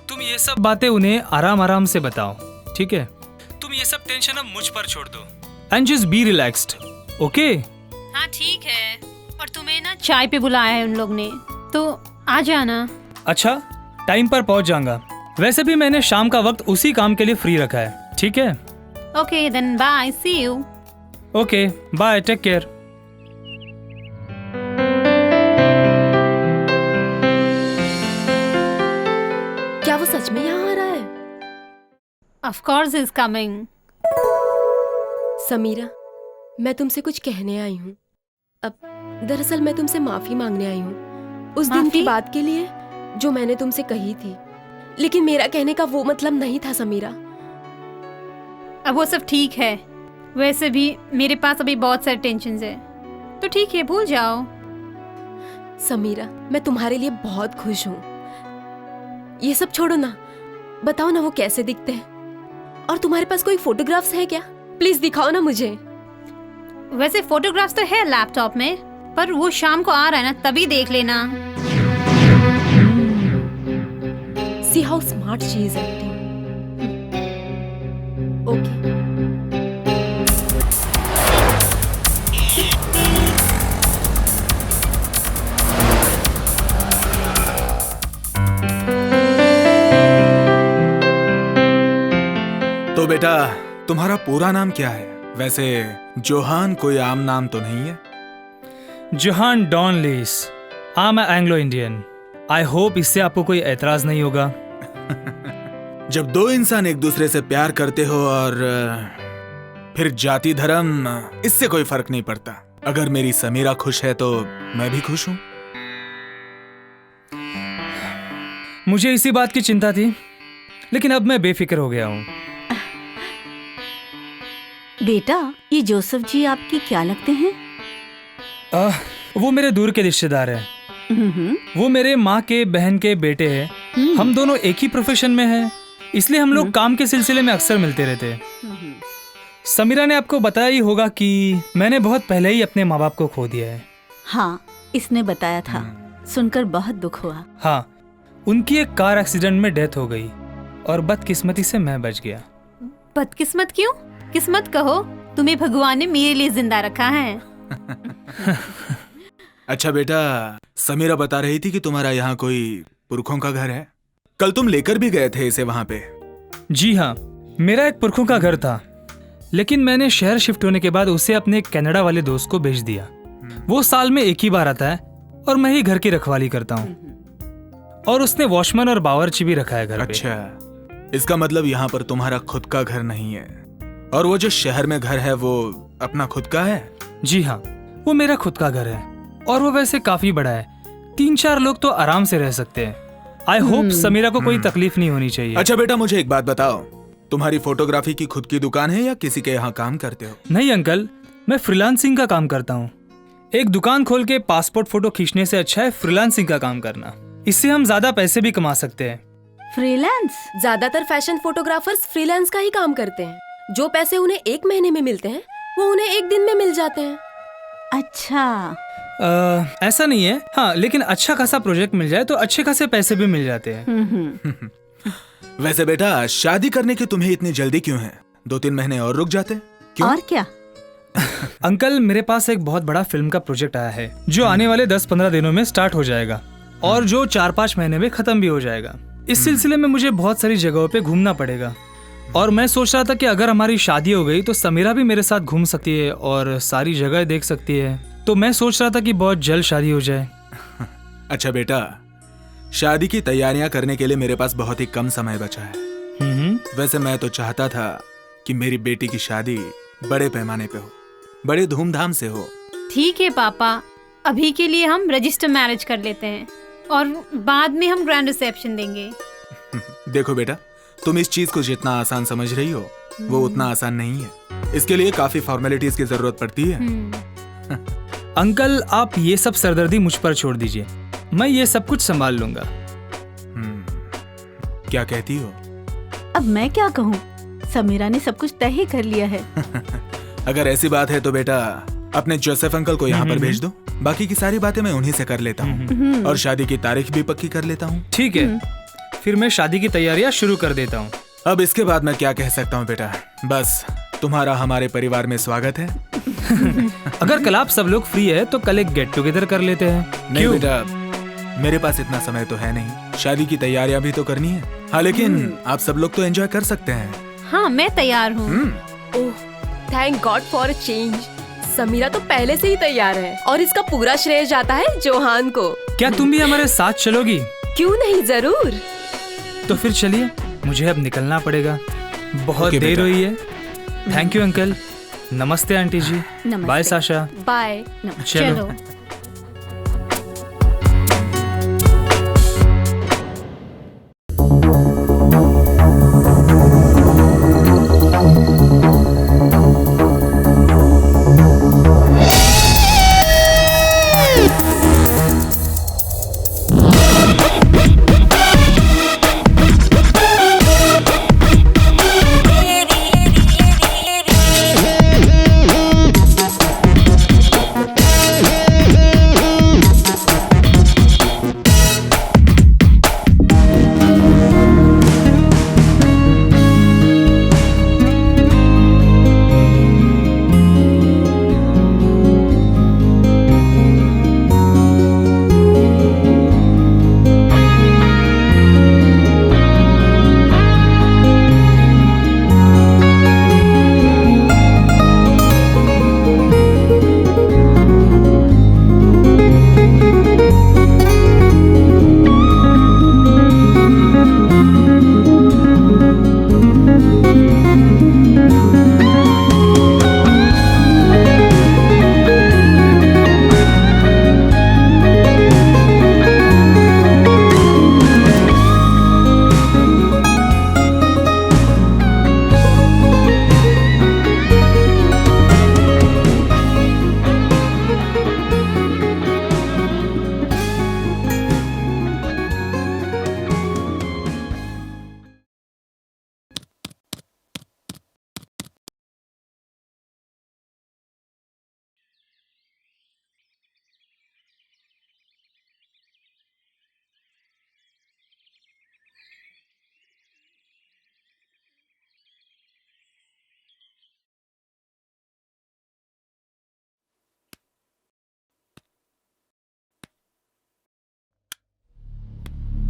तुम ये सब बातें उन्हें आराम आराम से बताओ, ठीक है? तुम ये सब टेंशन अब मुझ पर छोड़ दो and just be relaxed, okay? हाँ ठीक है। और तुम्हें ना चाय पे बुलाया है उन लोग ने, तो आ जाना। अच्छा, टाइम पर पहुंच जाऊंगा। वैसे भी मैंने शाम का वक्त उसी काम के लिए फ्री रखा है, ठीक है? Okay then bye, see you. Okay bye, take care. क्या वो सच में यहाँ आ रहा है? Of course is coming. Samira, मैं तुमसे कुछ कहने आई हूँ। अब दरअसल मैं तुमसे माफी मांगने आई हूँ उस दिन की माफी? बात के लिए जो मैंने तुमसे कही थी, लेकिन मेरा कहने का वो मतलब नहीं था समीरा। अब वो सब ठीक है। वैसे भी मेरे पास अभी बहुत सारे टेंशन है, तो ठीक है, भूल जाओ। समीरा, मैं तुम्हारे लिए बहुत खुश हूँ। ये सब छोड़ो ना, बताओ ना वो कैसे दिखते हैं, और तुम्हारे पास कोई फोटोग्राफ्स है क्या? प्लीज दिखाओ ना मुझे। वैसे फोटोग्राफ्स तो है लैपटॉप में, पर वो शाम को आ रहा है ना, तभी देख लेना। See how smart she is acting. Okay. तो बेटा, तुम्हारा पूरा नाम क्या है? वैसे जोहान कोई आम नाम तो नहीं है? Johan Don Lees. I am Anglo Indian. I hope इससे आपको कोई एतराज नहीं होगा। जब दो इंसान एक दूसरे से प्यार करते हो और फिर जाति धर्म, इससे कोई फर्क नहीं पड़ता। अगर मेरी समीरा खुश है तो मैं भी खुश हूं। मुझे इसी बात की चिंता थी, लेकिन अब मैं बेफिक्र हो गया हूँ। बेटा, ये जोसेफ जी आपकी क्या लगते हैं? वो मेरे दूर के रिश्तेदार हैं। हम्म, वो मेरे माँ के बहन के बेटे हैं। हम दोनों एक ही प्रोफेशन में हैं, इसलिए हम लोग काम के सिलसिले में अक्सर मिलते रहते हैं। समीरा ने आपको बताया ही होगा कि मैंने बहुत पहले ही अपने माँ बाप को खो दिया है। हाँ, इसने बताया था। सुनकर बहुत दुख हुआ। हाँ, उनकी एक कार एक्सीडेंट में डेथ हो गई और बदकिस्मती से मैं बच गया। बदकिस्मत क्यों? किस्मत कहो, तुम्हें भगवान ने मेरे लिए जिंदा रखा है। अच्छा बेटा, समीरा बता रही थी कि तुम्हारा यहाँ कोई पुरखों का घर है। कल तुम लेकर भी गए थे इसे वहाँ पे। जी हाँ, मेरा एक पुरखों का घर था, लेकिन मैंने शहर शिफ्ट होने के बाद उसे अपने कनाडा वाले दोस्त को भेज दिया। वो साल में एक ही बार आता है और मैं ही घर की रखवाली करता हूँ। और उसने वॉचमैन और बावर्ची भी रखा है घर पे। अच्छा, इसका मतलब यहाँ पर तुम्हारा खुद का घर नहीं है, और वो जो शहर में घर है वो अपना खुद का है? जी हाँ, वो मेरा खुद का घर है और वो वैसे काफी बड़ा है। 3-4 लोग तो आराम से रह सकते हैं। आई होप समीरा को कोई तकलीफ नहीं होनी चाहिए। अच्छा बेटा, मुझे एक बात बताओ, तुम्हारी फोटोग्राफी की खुद की दुकान है या किसी के यहाँ काम करते हो? नहीं अंकल, मैं फ्रीलांसिंग का काम करता हूँ। एक दुकान खोल के पासपोर्ट फोटो खींचने से अच्छा है फ्रीलांसिंग का काम करना। इससे हम ज्यादा पैसे भी कमा सकते हैं। फ्रीलांस? ज्यादातर फैशन फोटोग्राफर्स फ्रीलांस का ही काम करते हैं। जो पैसे उन्हें 1 महीने में मिलते हैं, वो उन्हें 1 दिन में मिल जाते हैं। अच्छा, ऐसा नहीं है। हाँ, लेकिन अच्छा खासा प्रोजेक्ट मिल जाए तो अच्छे खासे पैसे भी मिल जाते हैं। वैसे बेटा, शादी करने की तुम्हें इतनी जल्दी क्यों है? 2-3 महीने और रुक जाते? क्यों? और क्या? अंकल, मेरे पास एक बहुत बड़ा फिल्म का प्रोजेक्ट आया है जो आने वाले 10-15 दिनों में स्टार्ट हो जाएगा और जो 4-5 महीने में खत्म भी हो जाएगा। इस सिलसिले में मुझे बहुत सारी जगहों पे घूमना पड़ेगा और मैं सोच रहा था कि अगर हमारी शादी हो गई तो समीरा भी मेरे साथ घूम सकती है और सारी जगह देख सकती है। तो मैं सोच रहा था कि बहुत जल्द शादी हो जाए। अच्छा बेटा, शादी की तैयारियां करने के लिए मेरे पास बहुत ही कम समय बचा है। वैसे मैं तो चाहता था कि मेरी बेटी की शादी बड़े पैमाने पे हो। बड़े धूमधाम से हो। ठीक है पापा, अभी के लिए हम रजिस्टर मैरिज कर लेते हैं और बाद में हम ग्रैंड रिसेप्शन देंगे। देखो बेटा, तुम इस चीज को जितना आसान समझ रही हो वो उतना आसान नहीं है। इसके लिए काफी फॉर्मेलिटीज की जरूरत पड़ती है। अंकल, आप ये सब सरदर्दी मुझ पर छोड़ दीजिए, मैं ये सब कुछ संभाल लूंगा। क्या कहती हो? अब मैं क्या कहूँ, समीरा ने सब कुछ तय ही कर लिया है। अगर ऐसी बात है तो बेटा अपने जोसेफ अंकल को यहाँ पर भेज दो। बाकी की सारी बातें मैं उन्हीं से कर लेता हूँ और शादी की तारीख भी पक्की कर लेता हूँ। ठीक है, फिर मैं शादी की तैयारियां शुरू कर देता हूँ। अब इसके बाद मैं क्या कह सकता हूँ बेटा, बस तुम्हारा हमारे परिवार में स्वागत है। अगर कल आप सब लोग फ्री है तो कल एक गेट टुगेदर कर लेते हैं। नहीं बेटा, मेरे पास इतना समय तो है नहीं, शादी की तैयारियां भी तो करनी है। हाँ लेकिन आप सब लोग तो एंजॉय कर सकते हैं। हाँ, मैं तैयार हूँ। Oh, thank God for a change. Sameera तो पहले से ही तैयार है और इसका पूरा श्रेय जाता है जोहान को। क्या तुम भी हमारे साथ चलोगी? क्यों नहीं, जरूर। तो फिर चलिए, मुझे अब निकलना पड़ेगा, बहुत ओके देर बेटा। हुई है। Thank you uncle. नमस्ते आंटी जी। नमस्ते। Bye Sasha. बाय। चलो।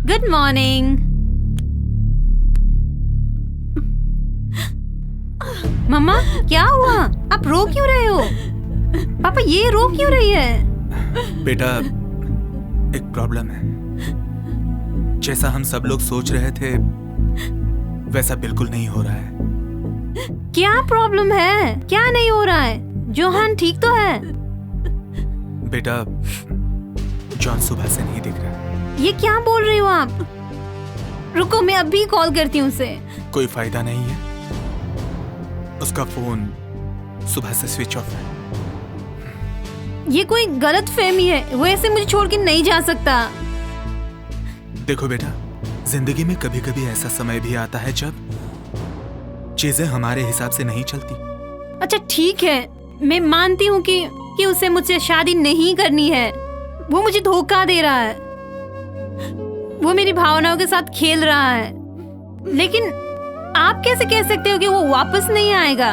Good morning. मम्मा, क्या हुआ? आप रो क्यों रहे हो? पापा, ये रो क्यों रही है? बेटा, एक प्रॉब्लम है। जैसा हम सब लोग सोच रहे थे वैसा बिल्कुल नहीं हो रहा है। क्या प्रॉब्लम है? क्या नहीं हो रहा है? जोहान ठीक तो है? बेटा, जॉन सुबह से नहीं दिख रहा। ये क्या बोल रहे हो आप? रुको, मैं अभी कॉल करती हूँ उसे। कोई फायदा नहीं है, उसका फोन सुबह से स्विच ऑफ है। ये कोई गलत फहमी है, वो ऐसे मुझे छोड़ के नहीं जा सकता। देखो बेटा, जिंदगी में कभी कभी ऐसा समय भी आता है जब चीजें हमारे हिसाब से नहीं चलती। अच्छा ठीक है, मैं मानती हूँ कि उसे मुझसे शादी नहीं करनी है। वो मुझे धोखा दे रहा है, वो मेरी भावनाओं के साथ खेल रहा है। लेकिन आप कैसे कह सकते हो कि वो वापस नहीं आएगा?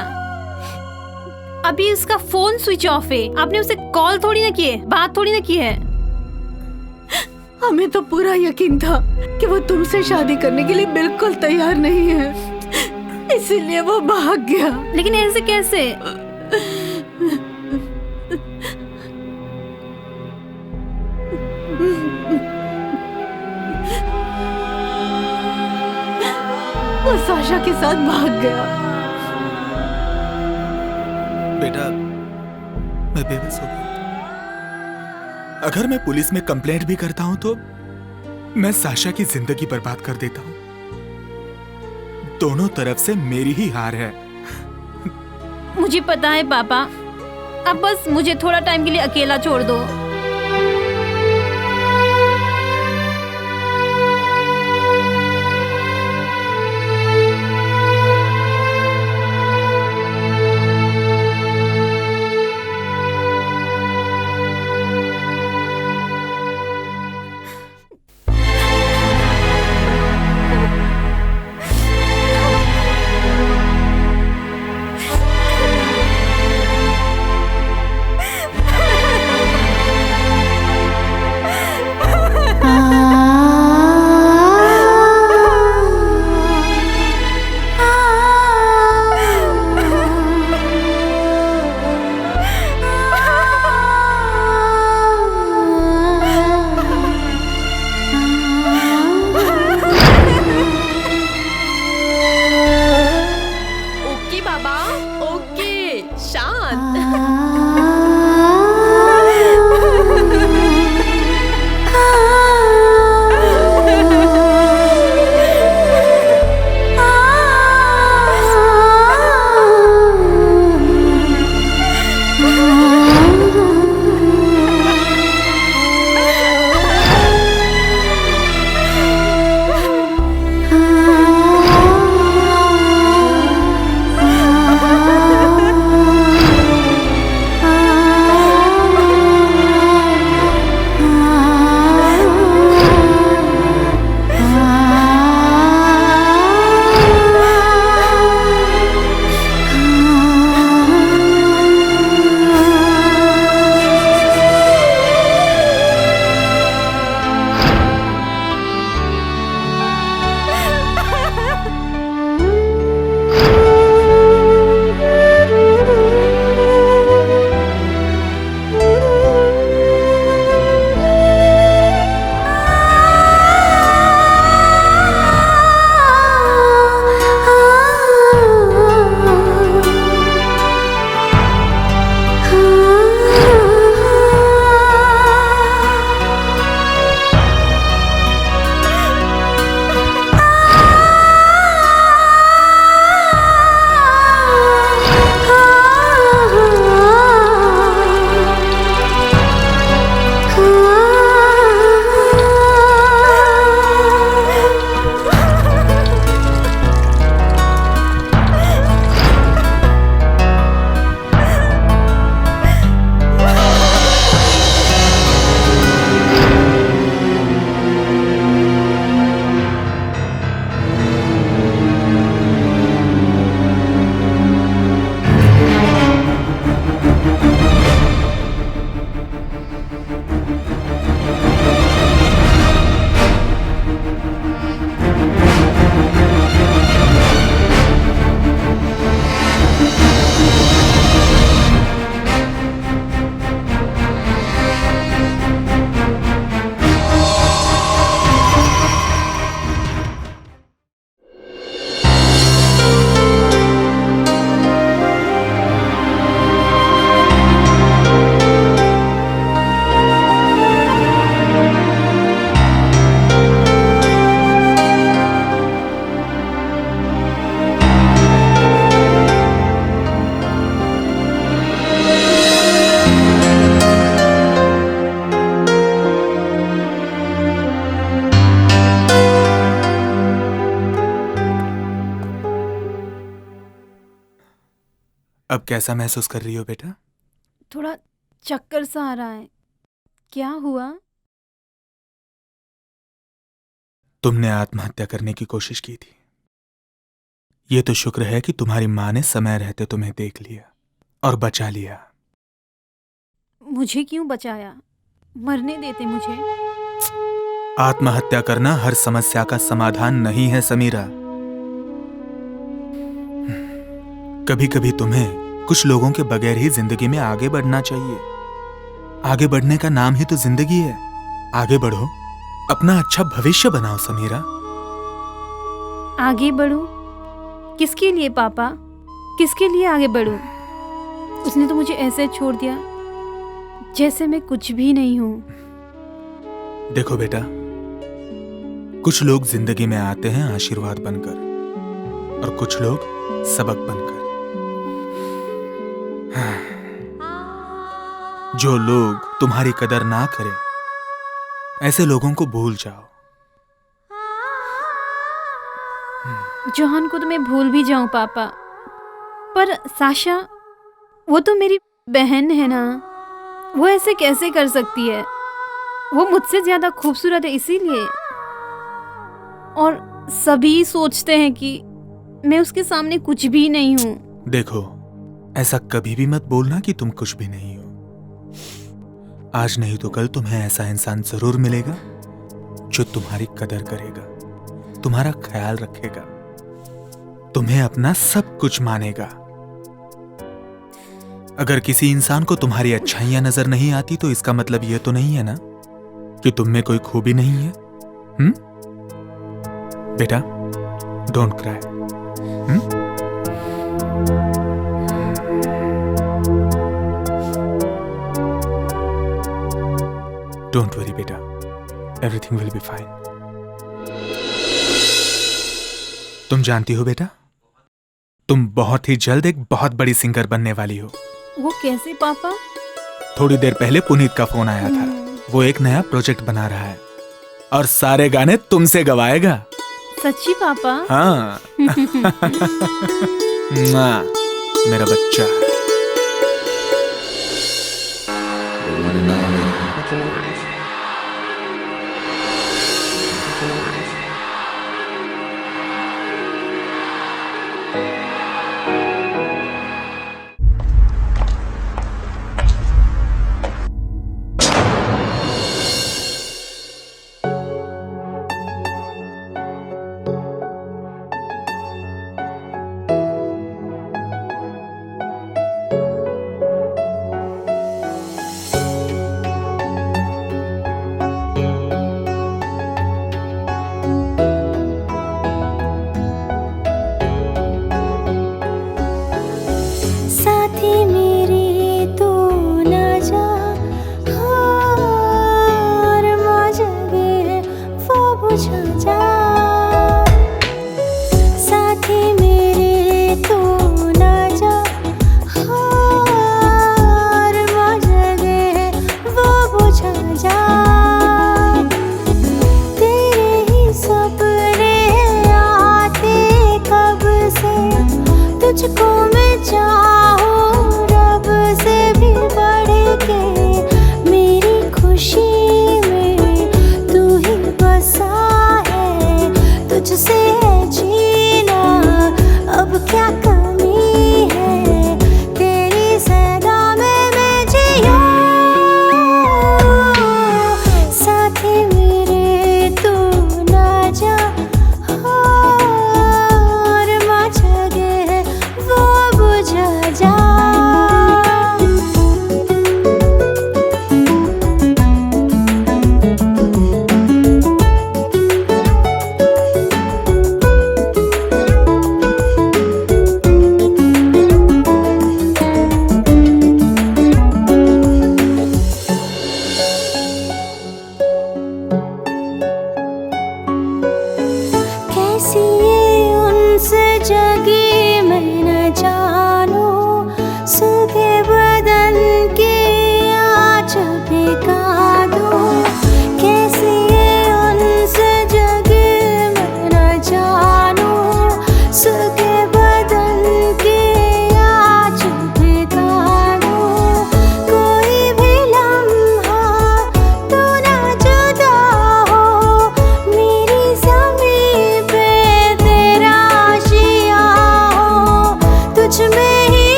अभी उसका फोन स्विच ऑफ है। आपने उसे कॉल थोड़ी ना की है, बात थोड़ी ना की है। हमें तो पूरा यकीन था कि वो तुमसे शादी करने के लिए बिल्कुल तैयार नहीं है, इसीलिए वो भाग गया। लेकिन ऐसे कैसे? वो साशा के साथ भाग गया। बेटा, मैं बेबस हो गया। अगर मैं पुलिस में कंप्लेंट भी करता हूं तो मैं साशा की जिंदगी बर्बाद कर देता हूं। दोनों तरफ से मेरी ही हार है। मुझे पता है पापा, अब बस मुझे थोड़ा टाइम के लिए अकेला छोड़ दो। ओके बाबा, ओके, शांत। अब कैसा महसूस कर रही हो बेटा? थोड़ा चक्कर सा आ रहा है। क्या हुआ? तुमने आत्महत्या करने की कोशिश की थी। ये तो शुक्र है कि तुम्हारी माँ ने समय रहते तुम्हें देख लिया और बचा लिया। मुझे क्यों बचाया? मरने देते मुझे। आत्महत्या करना हर समस्या का समाधान नहीं है समीरा। कभी कभी तुम्हें कुछ लोगों के बगैर ही जिंदगी में आगे बढ़ना चाहिए। आगे बढ़ने का नाम ही तो जिंदगी है। आगे बढ़ो, अपना अच्छा भविष्य बनाओ समीरा। आगे बढ़ूं? किसके लिए पापा? किसके लिए आगे बढ़ूं? उसने तो मुझे ऐसे छोड़ दिया जैसे मैं कुछ भी नहीं हूँ। देखो बेटा, कुछ लोग जिंदगी में आते हैं आशीर्वाद बनकर और कुछ लोग सबक बनकर। जो लोग तुम्हारी कदर ना करें, ऐसे लोगों को भूल जाओ। जोहान को तो मैं भूल भी जाऊं पापा, पर साशा वो तो मेरी बहन है ना, वो ऐसे कैसे कर सकती है? वो मुझसे ज्यादा खूबसूरत है इसीलिए। और सभी सोचते हैं कि मैं उसके सामने कुछ भी नहीं हूँ। देखो, ऐसा कभी भी मत बोलना कि तुम कुछ भी नहीं हो। आज नहीं तो कल तुम्हें ऐसा इंसान जरूर मिलेगा जो तुम्हारी कदर करेगा, तुम्हारा ख्याल रखेगा, तुम्हें अपना सब कुछ मानेगा। अगर किसी इंसान को तुम्हारी अच्छाइयां नजर नहीं आती तो इसका मतलब यह तो नहीं है ना कि तुम में कोई खूबी नहीं है। बेटा, डोंट क्राई। डोंट वरी बेटा, एवरीथिंग विल बी फाइन। तुम जानती हो बेटा, तुम बहुत ही जल्द एक बहुत बड़ी सिंगर बनने वाली हो। वो कैसे पापा? थोड़ी देर पहले पुनीत का फोन आया था। वो एक नया प्रोजेक्ट बना रहा है और सारे गाने तुमसे गवाएगा। सच्ची पापा? हाँ। मेरा बच्चा। जा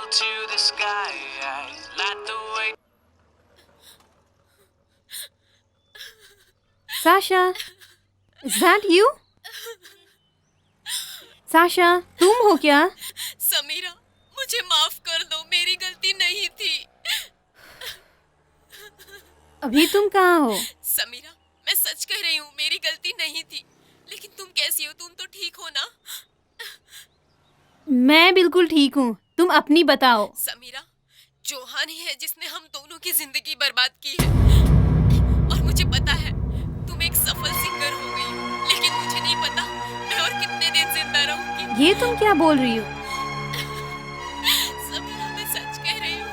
to the sky. I like the way. Sasha, is that you? Sasha, तुम हो क्या? समीरा, मुझे माफ कर दो, मेरी गलती नहीं थी। अभी तुम कहाँ हो? समीरा, मैं सच कह रही हूँ, मेरी गलती नहीं थी। लेकिन तुम कैसी हो? तुम तो ठीक हो ना? मैं बिल्कुल ठीक हूँ, तुम अपनी बताओ। समीरा, जोहान ही है जिसने हम दोनों की जिंदगी बर्बाद की है। और मुझे पता है तुम एक सफल सिंगर हो गई हो, लेकिन मुझे नहीं पता मैं और कितने दिन जिंदा रहूंगी। ये तुम क्या बोल रही हो? समीरा, मैं सच कह रही हूँ।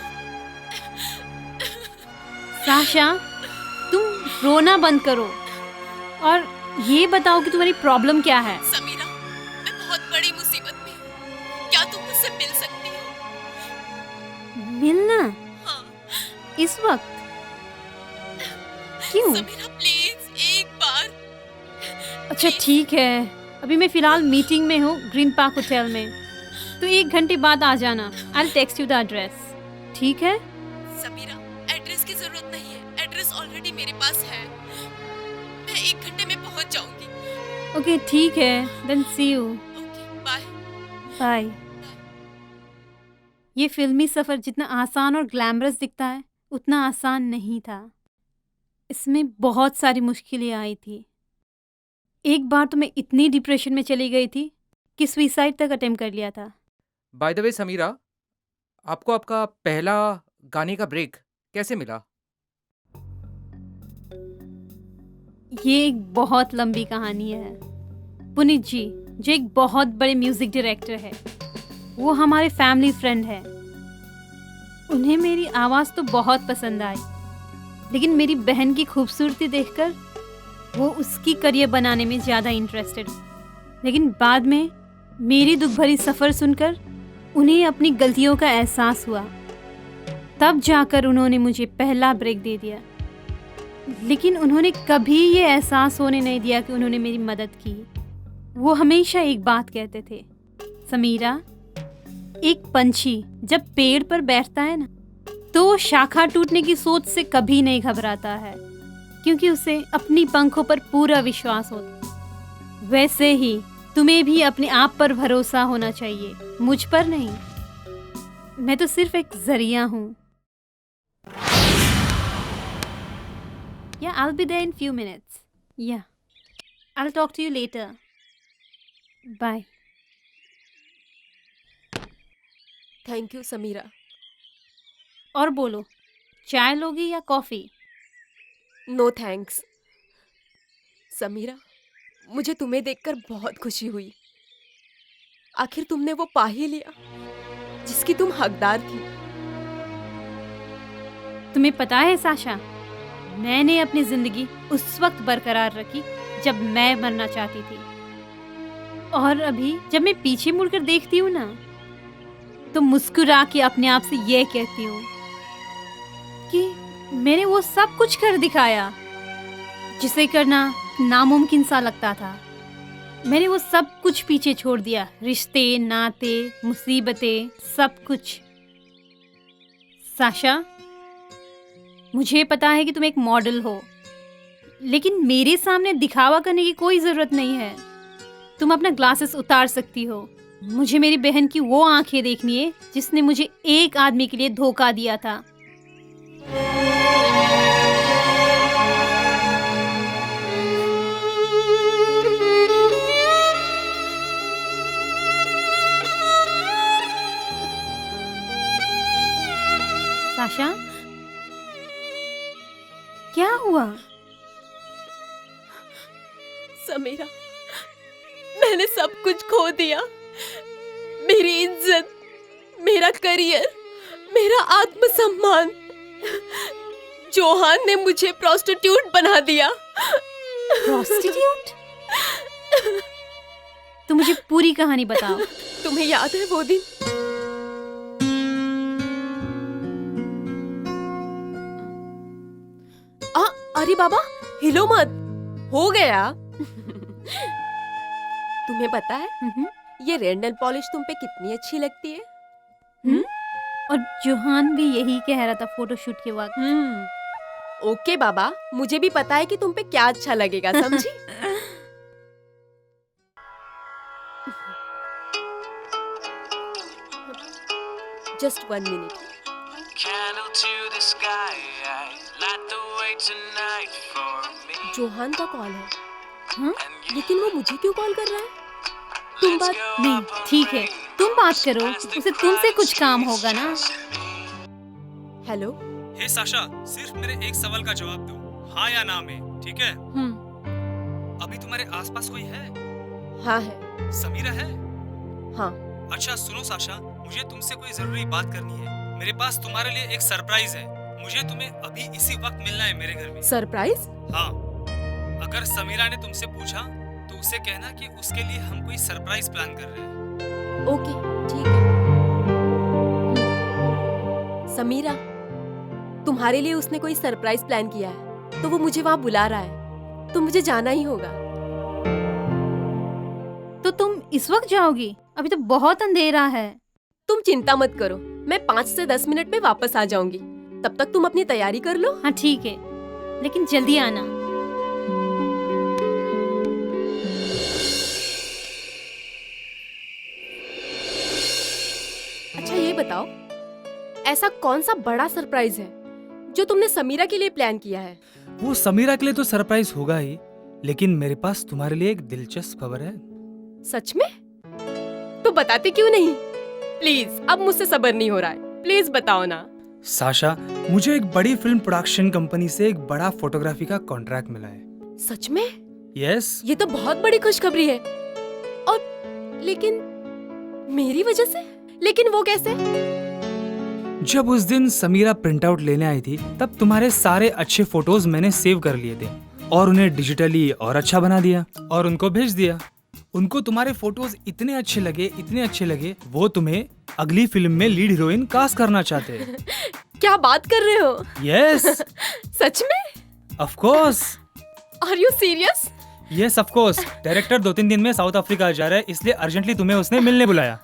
साशा, तुम रोना बंद करो और ये बताओ कि तुम्हारी प्रॉब्लम क्या है। समीरा, मैं बहुत बड़ी मुसीबत में हूँ। क्या तुम मुझसे मिल सकती हो? मिलना? हाँ। इस वक्त? क्यों? समीरा, प्लीज एक बार। अच्छा ठीक है, अभी मैं फिलहाल मीटिंग में हूँ ग्रीन पार्क होटल में, तो 1 घंटे बाद आ जाना। I will text you the address, ठीक है? समीरा, एड्रेस की जरूरत नहीं है, एड्रेस ऑलरेडी मेरे पास है। मैं 1 घंटे में पहुंच जाऊंगी। ओके ठीक है, then see you. Okay, bye. Bye. ये फिल्मी सफ़र जितना आसान और ग्लैमरस दिखता है उतना आसान नहीं था। इसमें बहुत सारी मुश्किलें आई थी। एक बार तो मैं इतनी डिप्रेशन में चली गई थी कि सुसाइड तक अटेम्प्ट कर लिया था। बाय द वे समीरा, आपको आपका पहला गाने का ब्रेक कैसे मिला? ये एक बहुत लंबी कहानी है। पुनीत जी, जो एक बहुत बड़े म्यूजिक डायरेक्टर है, वो हमारे फैमिली फ्रेंड है। उन्हें मेरी आवाज़ तो बहुत पसंद आई, लेकिन मेरी बहन की खूबसूरती देखकर वो उसकी करियर बनाने में ज़्यादा इंटरेस्टेड। लेकिन बाद में मेरी दुख भरी सफ़र सुनकर उन्हें अपनी गलतियों का एहसास हुआ। तब जाकर उन्होंने मुझे पहला ब्रेक दे दिया। लेकिन उन्होंने कभी ये एहसास होने नहीं दिया कि उन्होंने मेरी मदद की। वो हमेशा एक बात कहते थे, समीरा, एक पंछी जब पेड़ पर बैठता है ना, तो वो शाखा टूटने की सोच से कभी नहीं घबराता है, क्योंकि उसे अपनी पंखों पर पूरा विश्वास होता। वैसे ही तुम्हें भी अपने आप पर भरोसा होना चाहिए, मुझ पर नहीं। मैं तो सिर्फ एक जरिया हूँ। Yeah, I'll be there in few minutes. Yeah. I'll talk to you later. Bye. Thank you Samira. और बोलो, चाय लोगी या कॉफ़ी? No thanks. समीरा, मुझे तुम्हें देखकर बहुत खुशी हुई। आखिर तुमने वो पा ही लिया जिसकी तुम हकदार थी। तुम्हें पता है साशा, मैंने अपनी जिंदगी उस वक्त बरकरार रखी जब मैं मरना चाहती थी। और अभी जब मैं पीछे मुड़कर देखती हूँ ना, तो मुस्कुरा के अपने आप से ये कहती हूँ कि मैंने वो सब कुछ कर दिखाया जिसे करना नामुमकिन सा लगता था। मैंने वो सब कुछ पीछे छोड़ दिया, रिश्ते, नाते, मुसीबतें, सब कुछ। साशा, मुझे पता है कि तुम एक मॉडल हो, लेकिन मेरे सामने दिखावा करने की कोई ज़रूरत नहीं है। तुम अपना ग्लासेस उतार सकती हो। मुझे मेरी बहन की वो आंखें देखनी है जिसने मुझे एक आदमी के लिए धोखा दिया था। साशा, क्या हुआ? समीरा, मैंने सब कुछ खो दिया। मेरी इज्जत, मेरा करियर, मेरा आत्मसम्मान। जोहान ने मुझे प्रोस्टिट्यूट बना दिया। प्रोस्टिट्यूट? तो मुझे पूरी कहानी बताओ। तुम्हें याद है वो दिन? अरे बाबा, हिलो मत, हो गया। तुम्हें पता है ये रेड नेल पॉलिश तुम पे कितनी अच्छी लगती है? और जोहान भी यही कह रहा था फोटोशूट के वक्त। ओके बाबा, मुझे भी पता है कि तुम पे क्या अच्छा लगेगा, समझी? Just 1 minute. Candle to the sky, light the way tonight for me. Johan का कॉल है। हाँ? लेकिन वो मुझे क्यों कॉल कर रहा है? तुम बात नहीं, ठीक है, तुम बात करो, उसे तुमसे कुछ काम होगा ना। हेलो। हे साशा, सिर्फ मेरे एक सवाल का जवाब दो, हाँ या ना में, ठीक है? अभी तुम्हारे आसपास कोई है? हाँ है। समीरा है? हाँ। अच्छा सुनो साशा, मुझे तुमसे कोई जरूरी बात करनी है। मेरे पास तुम्हारे लिए एक सरप्राइज है। मुझे तुम्हें अभी इसी वक्त मिलना है मेरे घर में। सरप्राइज? हाँ। अगर समीरा ने तुमसे पूछा तो उसे कहना कि उसके लिए हम कोई सरप्राइज प्लान कर रहे हैं। ओके, ठीक है। समीरा, तुम्हारे लिए उसने कोई सरप्राइज प्लान किया है, तो वो मुझे वहाँ बुला रहा है, तो मुझे जाना ही होगा। तो तुम इस वक्त जाओगी? अभी तो बहुत अंधेरा है। तुम चिंता मत करो, मैं 5 से 10 मिनट में वापस आ जाऊंगी। तब तक तुम अपनी तैयारी कर लो। हाँ ठीक है, लेकिन जल्दी आना। अच्छा ये बताओ, ऐसा कौन सा बड़ा सरप्राइज है जो तुमने समीरा के लिए प्लान किया है? वो समीरा के लिए तो सरप्राइज होगा ही, लेकिन मेरे पास तुम्हारे लिए एक दिलचस्प खबर है। सच में? तो बताते क्यों नहीं? प्लीज, अब मुझसे सब्र नहीं हो रहा है, प्लीज बताओ ना। साशा, मुझे एक बड़ी फिल्म प्रोडक्शन कंपनी से एक बड़ा फोटोग्राफी का कॉन्ट्रैक्ट मिला है। सच में? यस। ये तो बहुत बड़ी खुशखबरी है। और लेकिन मेरी वजह से? लेकिन वो कैसे? जब उस दिन समीरा प्रिंट आउट लेने आई थी, तब तुम्हारे सारे अच्छे फोटोज मैंने सेव कर लिए थे और उन्हें डिजिटली और अच्छा बना दिया और उनको भेज दिया। उनको तुम्हारे फोटोज इतने अच्छे लगे, वो तुम्हें अगली फिल्म में लीड हीरोइन कास्ट करना चाहते हैं। क्या बात कर रहे हो? यस। सच में? Of course. Are you serious? Yes of course. Director 2-3 दिन में साउथ अफ्रीका जा रहा है, इसलिए अर्जेंटली तुम्हें उसने मिलने बुलाया।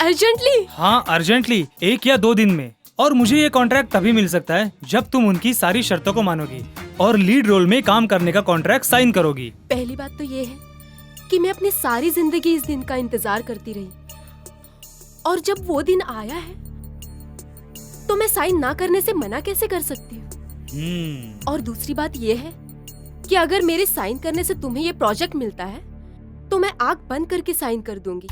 अर्जेंटली? हाँ अर्जेंटली, 1 या 2 दिन में। और मुझे ये कॉन्ट्रैक्ट तभी मिल सकता है जब तुम उनकी सारी शर्तों को मानोगी और लीड रोल में काम करने का कॉन्ट्रैक्ट साइन करोगी। पहली बात तो ये है कि मैं अपनी सारी जिंदगी इस दिन का इंतजार करती रही, और जब वो दिन आया है तो मैं साइन ना करने से मना कैसे कर सकती हूँ? और दूसरी बात ये है कि अगर मेरे साइन करने से तुम्हें ये प्रोजेक्ट मिलता है तो मैं आंख बंद करके साइन कर दूंगी।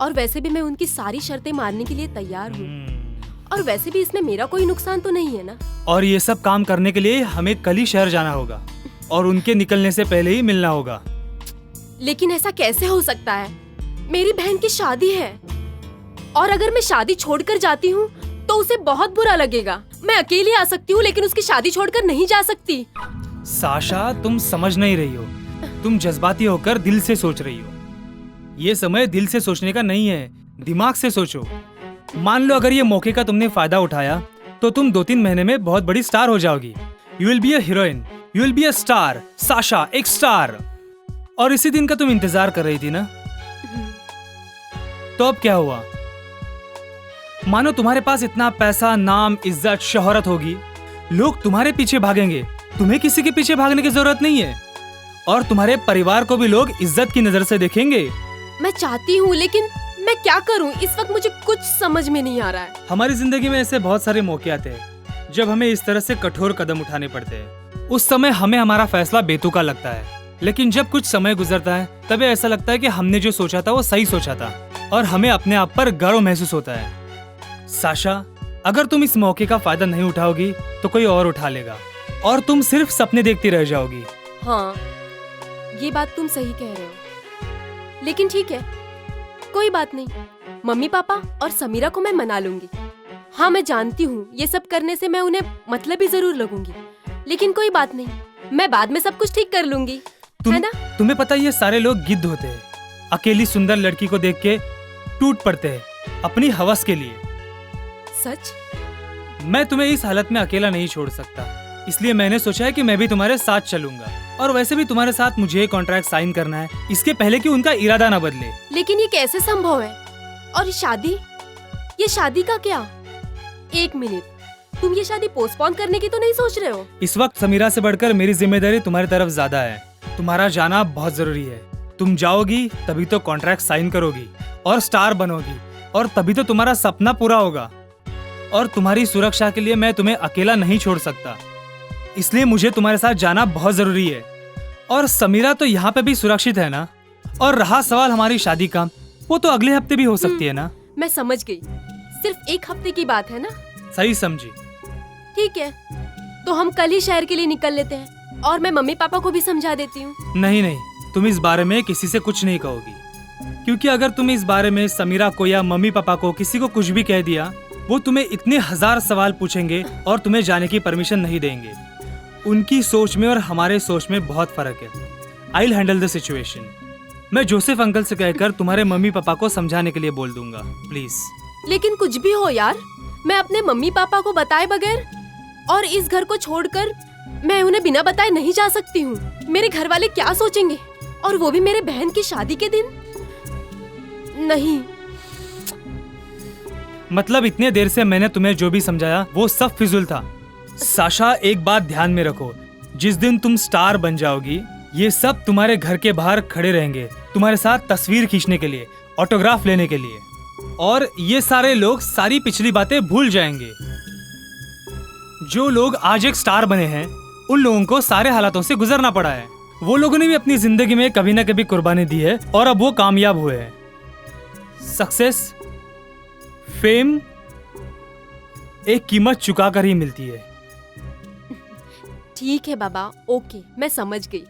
और वैसे भी मैं उनकी सारी शर्तें मानने के लिए तैयार हूँ। और वैसे भी इसमें मेरा कोई नुकसान तो नहीं है ना? और ये सब काम करने के लिए हमें कल ही शहर जाना होगा और उनके निकलने से पहले ही मिलना होगा। लेकिन ऐसा कैसे हो सकता है? मेरी बहन की शादी है, और अगर मैं शादी छोड़कर जाती हूँ तो उसे बहुत बुरा लगेगा। मैं अकेली आ सकती हूँ, लेकिन उसकी शादी छोड़कर नहीं जा सकती। साशा, तुम समझ नहीं रही हो, तुम जज्बाती होकर दिल से सोच रही हो। ये समय दिल से सोचने का नहीं है, दिमाग से सोचो। मान लो अगर ये मौके का तुमने फायदा उठाया तो तुम 2-3 महीने में बहुत बड़ी स्टार हो जाओगी। You will be a heroine, you will be a star. Sasha, एक स्टार। और इसी दिन का तुम इंतजार कर रही थी ना? तो अब क्या हुआ? मानो तुम्हारे पास इतना पैसा, नाम, इज्जत, शोहरत होगी, लोग तुम्हारे पीछे भागेंगे, तुम्हें किसी के पीछे भागने की जरूरत नहीं है। और तुम्हारे परिवार को भी लोग इज्जत की नजर से देखेंगे। मैं चाहती हूँ, लेकिन मैं क्या करूँ? इस वक्त मुझे कुछ समझ में नहीं आ रहा है। हमारी जिंदगी में ऐसे बहुत सारे मौके आते हैं जब हमें इस तरह से कठोर कदम उठाने पड़ते हैं। उस समय हमें हमारा फैसला बेतुका लगता है, लेकिन जब कुछ समय गुजरता है तब ऐसा लगता है कि हमने जो सोचा था वो सही सोचा था, और हमें अपने आप पर गर्व महसूस होता है। साशा, अगर तुम इस मौके का फायदा नहीं उठाओगी तो कोई और उठा लेगा, और तुम सिर्फ सपने देखती रह जाओगी। हाँ, ये बात तुम सही कह रहे हो, लेकिन ठीक है, कोई बात नहीं। मम्मी पापा और समीरा को मैं मना लूंगी। हाँ, मैं जानती हूँ ये सब करने से मैं उन्हें मतलबी जरूर लगूंगी, लेकिन कोई बात नहीं, मैं बाद में सब कुछ ठीक कर लूंगी, है ना? तुम्हें पता है ये सारे लोग गिद्ध होते हैं, अकेली सुंदर लड़की को देख के टूट पड़ते हैं अपनी हवस के लिए। सच? मैं तुम्हें इस हालत में अकेला नहीं छोड़ सकता, इसलिए मैंने सोचा है कि मैं भी तुम्हारे साथ चलूंगा। और वैसे भी तुम्हारे साथ मुझे कॉन्ट्रैक्ट साइन करना है, इसके पहले कि उनका इरादा न बदले। लेकिन ये कैसे संभव है? और शादी? ये शादी का क्या? एक मिनट, तुम ये शादी पोस्टपोन करने की तो नहीं सोच रहे हो? इस वक्त समीरा से बढ़कर मेरी जिम्मेदारी तुम्हारी तरफ ज्यादा है। तुम्हारा जाना बहुत जरूरी है। तुम जाओगी तभी तो कॉन्ट्रैक्ट साइन करोगी और स्टार बनोगी, और तभी तो तुम्हारा सपना पूरा होगा। और तुम्हारी सुरक्षा के लिए मैं तुम्हें अकेला नहीं छोड़ सकता, इसलिए मुझे तुम्हारे साथ जाना बहुत जरूरी है। और समीरा तो यहाँ पे भी सुरक्षित है ना? और रहा सवाल हमारी शादी का, वो तो अगले हफ्ते भी हो सकती है ना? मैं समझ गई, सिर्फ एक हफ्ते की बात है ना? सही समझी। ठीक है, तो हम कल ही शहर के लिए निकल लेते हैं, और मैं मम्मी पापा को भी समझा देती हूँ। नहीं नहीं, तुम इस बारे में किसी से कुछ नहीं कहोगी, क्योंकि अगर तुम इस बारे में समीरा को या मम्मी पापा को किसी को कुछ भी कह दिया, वो तुम्हें इतने 1000 सवाल पूछेंगे और तुम्हें जाने की परमिशन नहीं देंगे। उनकी सोच में और हमारे सोच में बहुत फर्क है। I will handle the situation. मैं जोसेफ अंकल से कहकर तुम्हारे मम्मी पापा को समझाने के लिए बोल दूंगा, प्लीज। लेकिन कुछ भी हो यार, मैं अपने मम्मी पापा को बताए बगैर और इस घर को छोड़कर मैं उन्हें बिना बताए नहीं जा सकती हूँ। मेरे घर वाले क्या सोचेंगे, और वो भी मेरे बहन की शादी के दिन? नहीं। मतलब इतने देर से मैंने तुम्हें जो भी समझाया वो सब फिजूल था। साशा, एक बात ध्यान में रखो, जिस दिन तुम स्टार बन जाओगी, ये सब तुम्हारे घर के बाहर खड़े रहेंगे तुम्हारे साथ तस्वीर खींचने के लिए, ऑटोग्राफ लेने के लिए, और ये सारे लोग सारी पिछली बातें भूल जाएंगे। जो लोग आज एक स्टार बने हैं, उन लोगों को सारे हालातों से गुजरना पड़ा है। वो लोगों ने भी अपनी जिंदगी में कभी ना कभी कुर्बानी दी है, और अब वो कामयाब हुए हैं। सक्सेस, फेम एक कीमत चुकाकर ही मिलती है। ठीक है बाबा, ओके, मैं समझ गई।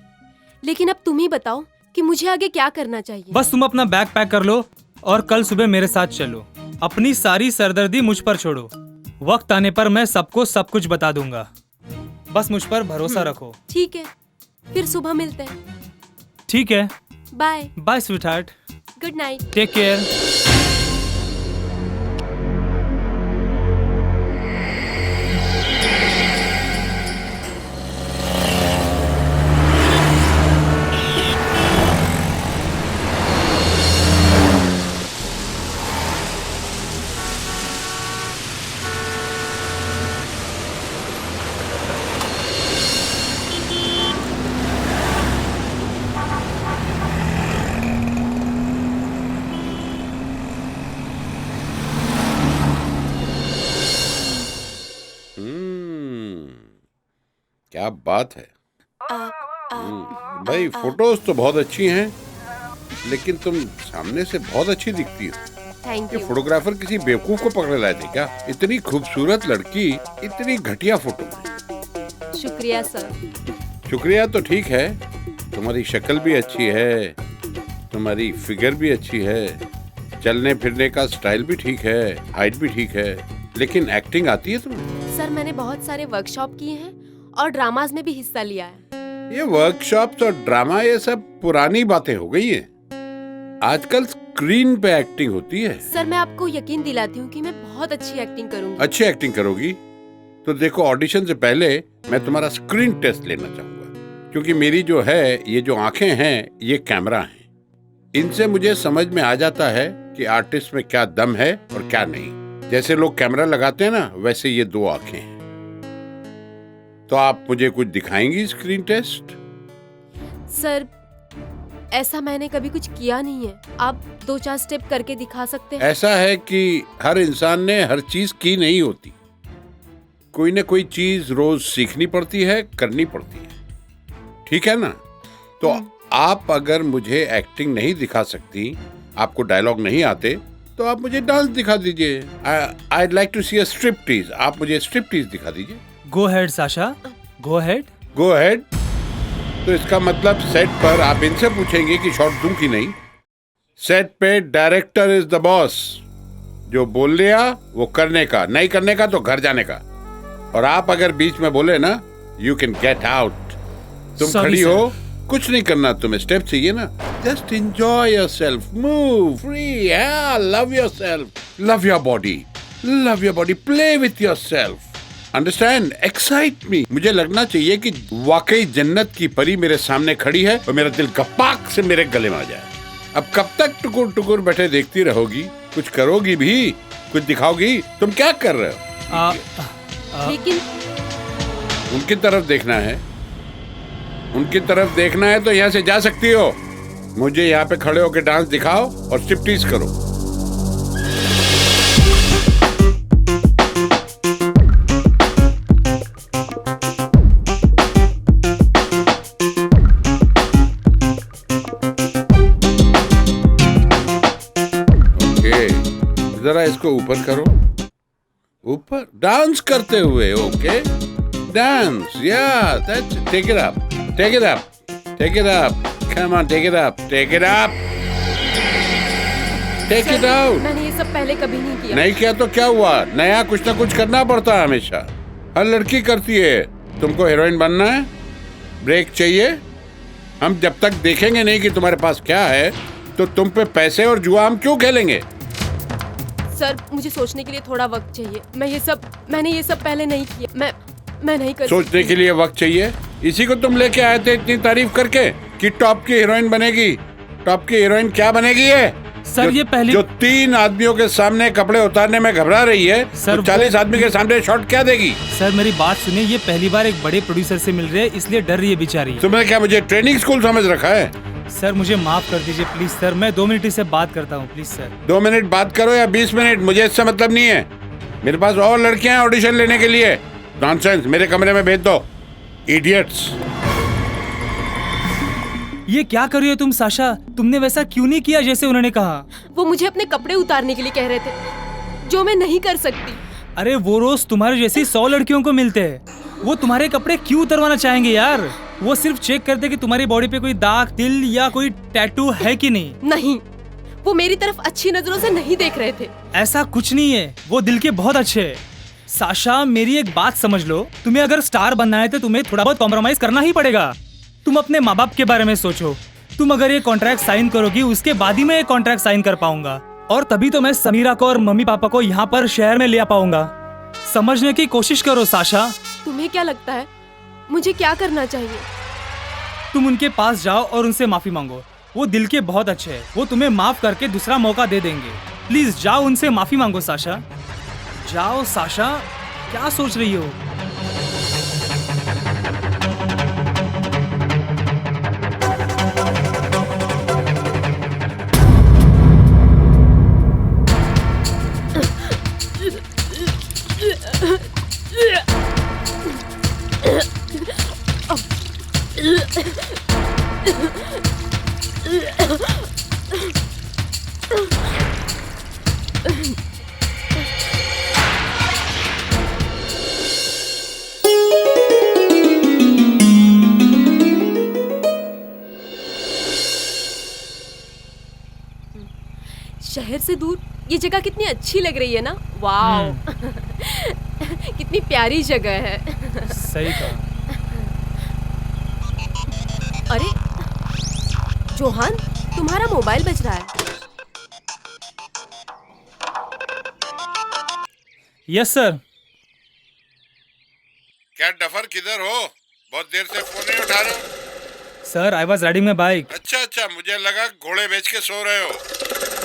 लेकिन अब तुम ही बताओ कि मुझे आगे क्या करना चाहिए। बस तुम अपना बैग पैक कर लो और कल सुबह मेरे साथ चलो। अपनी सारी सरदर्दी मुझ पर छोड़ो। वक्त आने पर मैं सबको सब कुछ बता दूंगा। बस मुझ पर भरोसा रखो। ठीक है, फिर सुबह मिलते हैं। ठीक है, bye. Bye sweetheart. Good night. Take care. क्या बात है। भाई फोटोज तो बहुत अच्छी हैं, लेकिन तुम सामने से बहुत अच्छी दिखती हो। थैंक ये यू। फोटोग्राफर किसी बेवकूफ को पकड़े लाए थे क्या? इतनी खूबसूरत लड़की इतनी घटिया फोटो में। शुक्रिया सर। शुक्रिया तो ठीक है, तुम्हारी शक्ल भी अच्छी है, तुम्हारी फिगर भी अच्छी है, चलने फिरने का स्टाइल भी ठीक है, हाइट भी ठीक है, लेकिन एक्टिंग आती है तुम्हें? सर, मैंने बहुत सारे वर्कशॉप किए हैं और ड्रामाज में भी हिस्सा लिया है। ये वर्कशॉप्स और ड्रामा ये सब पुरानी बातें हो गई हैं। आजकल स्क्रीन पे एक्टिंग होती है। सर, मैं आपको यकीन दिलाती हूँ कि मैं बहुत अच्छी एक्टिंग करूंगी। अच्छी एक्टिंग करोगी तो देखो, ऑडिशन से पहले मैं तुम्हारा स्क्रीन टेस्ट लेना चाहूंगा, क्योंकि मेरी जो है ये जो आंखें हैं ये कैमरा हैं। इनसे मुझे समझ में आ जाता है कि आर्टिस्ट में क्या दम है और क्या नहीं। जैसे लोग कैमरा लगाते हैं ना, वैसे ये दो आंखें हैं। तो आप मुझे कुछ दिखाएंगी स्क्रीन टेस्ट? सर, ऐसा मैंने कभी कुछ किया नहीं है। आप 2-4 स्टेप करके दिखा सकते हैं? ऐसा है कि हर इंसान ने हर चीज की नहीं होती। कोई न कोई चीज रोज सीखनी पड़ती है, करनी पड़ती है। ठीक है ना? तो आप अगर मुझे एक्टिंग नहीं दिखा सकती, आपको डायलॉग नहीं आते, तो आप मुझे डांस दिखा दीजिए। I'd like to see a striptease। आप मुझे स्ट्रिपटीज दिखा दीजिए। गो हेड साशा, गो हेड। गो हेड। तो इसका मतलब सेट पर आप इनसे पूछेंगे कि शॉट दूं कि नहीं। सेट पे डायरेक्टर इज द बॉस। जो बोल लिया वो करने का, नहीं करने का तो घर जाने का। और आप अगर बीच में बोले ना, यू कैन गेट आउट। तुम Sorry, खड़ी sir. हो, कुछ नहीं करना, तुम्हें स्टेप चाहिए ना, just enjoy yourself, move free, love yourself, love your body, play with yourself, understand, excite me. मुझे लगना चाहिए कि वाकई जन्नत की परी मेरे सामने खड़ी है और मेरा दिल गपाक से मेरे गले में आ जाए। अब कब तक टुकुर टुकुर बैठे देखती रहोगी? कुछ करोगी भी, कुछ दिखाओगी? तुम क्या कर रहे हो? लेकिन उनकी तरफ देखना है, उनकी तरफ देखना है तो यहाँ से जा सकती हो। मुझे यहाँ पे खड़े होकर डांस दिखाओ और स्ट्रिपटीज करो। ओके, जरा इसको ऊपर करो, ऊपर डांस करते हुए। ओके, डांस, या take it up, take it up, take it up, come on, take it up, take it up, take it out. मैंने ये सब पहले कभी नहीं किया। नहीं किया तो क्या हुआ? नया कुछ ना कुछ करना पड़ता है हमेशा, हर लड़की करती है। तुमको हीरोइन बनना है, ब्रेक चाहिए। हम जब तक देखेंगे नहीं कि तुम्हारे पास क्या है, तो तुम पे पैसे और जुआ हम क्यों खेलेंगे? सर, मुझे सोचने के लिए थोड़ा वक्त चाहिए। मैंने ये सब पहले नहीं किया। मैं नहीं कर सोचने के लिए वक्त चाहिए? इसी को तुम लेके आए थे इतनी तारीफ करके कि टॉप की हीरोइन बनेगी। टॉप की हीरोइन क्या बनेगी? ये सर, ये पहली जो 3 आदमियों के सामने कपड़े उतारने में घबरा रही है, सर, तो 40 आदमी के सामने शॉट क्या देगी? सर मेरी बात सुनिए, ये पहली बार एक बड़े प्रोड्यूसर से मिल रहे हैं, इसलिए डर रही है बेचारी। तुमने क्या मुझे ट्रेनिंग स्कूल समझ रखा है? सर मुझे माफ कर दीजिए प्लीज सर, मैं 2 मिनट से बात करता हूँ प्लीज सर। 2 मिनट बात करो या 20 मिनट, मुझे इससे मतलब नहीं है। मेरे पास और लड़कियां हैं ऑडिशन लेने के लिए। नॉनसेंस, मेरे कमरे में भेज दो, इडियट्स। ये क्या कर रही हो तुम साशा? तुमने वैसा क्यों नहीं किया जैसे उन्होंने कहा? वो मुझे अपने कपड़े उतारने के लिए कह रहे थे, जो मैं नहीं कर सकती। अरे वो रोज तुम्हारे जैसी 100 लड़कियों को मिलते हैं, वो तुम्हारे कपड़े क्यों उतरवाना चाहेंगे यार? वो सिर्फ चेक करते कि तुम्हारी बॉडी पे कोई दाग, तिल या कोई टैटू है कि नहीं। नहीं, वो मेरी तरफ अच्छी नजरों से नहीं देख रहे थे। ऐसा कुछ नहीं है, वो दिल के बहुत अच्छे हैं। साशा, मेरी एक बात समझ लो, तुम्हें अगर स्टार बनना है तो तुम्हें थोड़ा बहुत कॉम्प्रोमाइज करना ही पड़ेगा। तुम अपने माँ बाप के बारे में सोचो। तुम अगर ये कॉन्ट्रैक्ट साइन करोगी, उसके बाद ही मैं ये कॉन्ट्रैक्ट साइन कर पाऊंगा, और तभी तो मैं समीरा को और मम्मी पापा को यहाँ पर शहर में ले आ पाऊंगा। समझने की कोशिश करो साशा। तुम्हें क्या लगता है मुझे क्या करना चाहिए? तुम उनके पास जाओ और उनसे माफी मांगो। वो दिल के बहुत अच्छे हैं, वो तुम्हें माफ करके दूसरा मौका दे देंगे। प्लीज जाओ, उनसे माफी मांगो साशा। जाओ साशा, क्या सोच रही हो? शहर से दूर ये जगह कितनी अच्छी लग रही है ना। वाओ कितनी प्यारी जगह है। सही कहा। अरे जोहान, तुम्हारा मोबाइल बज रहा है। Yes sir. क्या डफर, किधर हो? बहुत देर से फोन नहीं उठा रहे हो। Sir I was riding my bike. अच्छा, मुझे लगा घोड़े बेच के सो रहे हो।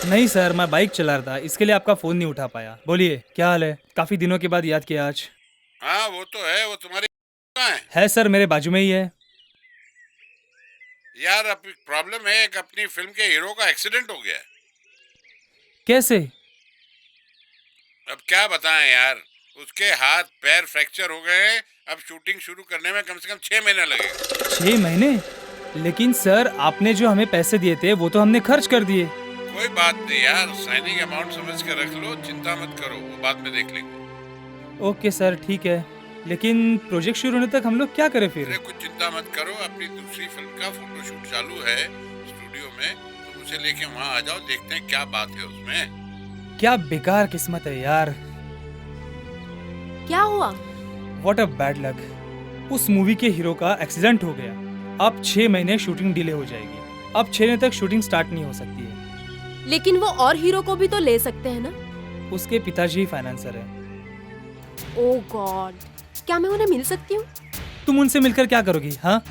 नहीं सर, मैं बाइक चला रहा था, इसके लिए आपका फोन नहीं उठा पाया। बोलिए क्या हाल है? काफी दिनों के बाद याद किया आज। हाँ वो तो है। वो तुम्हारी कहाँ है सर, मेरे बाजू में ही है। यार अब प्रॉब्लम है, एक अपनी फिल्म के हीरो का एक्सीडेंट हो गया। कैसे? अब क्या बताएं यार, उसके हाथ पैर फ्रैक्चर हो गए हैं। अब शूटिंग शुरू करने में कम से कम 6 महीना लगेगा। 6 महीने? लेकिन सर आपने जो हमें पैसे दिए थे वो तो हमने खर्च कर दिए। कोई बात नहीं यार, साइनिंग अमाउंट समझ के रख लो, चिंता मत करो, वो बाद में देख लेंगे। ओके सर ठीक है, लेकिन प्रोजेक्ट शुरू होने तक हम लोग क्या करें फिर? अरे कुछ चिंता मत करो, अपनी दूसरी फिल्म का फोटोशूट चालू है स्टूडियो में, तुम उसे लेके वहाँ आ जाओ, देखते हैं क्या बात है उसमें। क्या बेकार किस्मत है यार। क्या हुआ? What a bad luck. उस मूवी के हीरो का एक्सीडेंट हो गया। अब 6 महीने शूटिंग डिले हो जाएगी। अब 6 महीने तक शूटिंग स्टार्ट नहीं हो सकती है। लेकिन वो और हीरो को भी तो ले सकते हैं ना? उसके पिताजी फाइनेंसर है। ओह गॉड, क्या मैं उन्हें मिल सकती हूँ? तुम उनसे मिलकर क्या करोगी? हाँ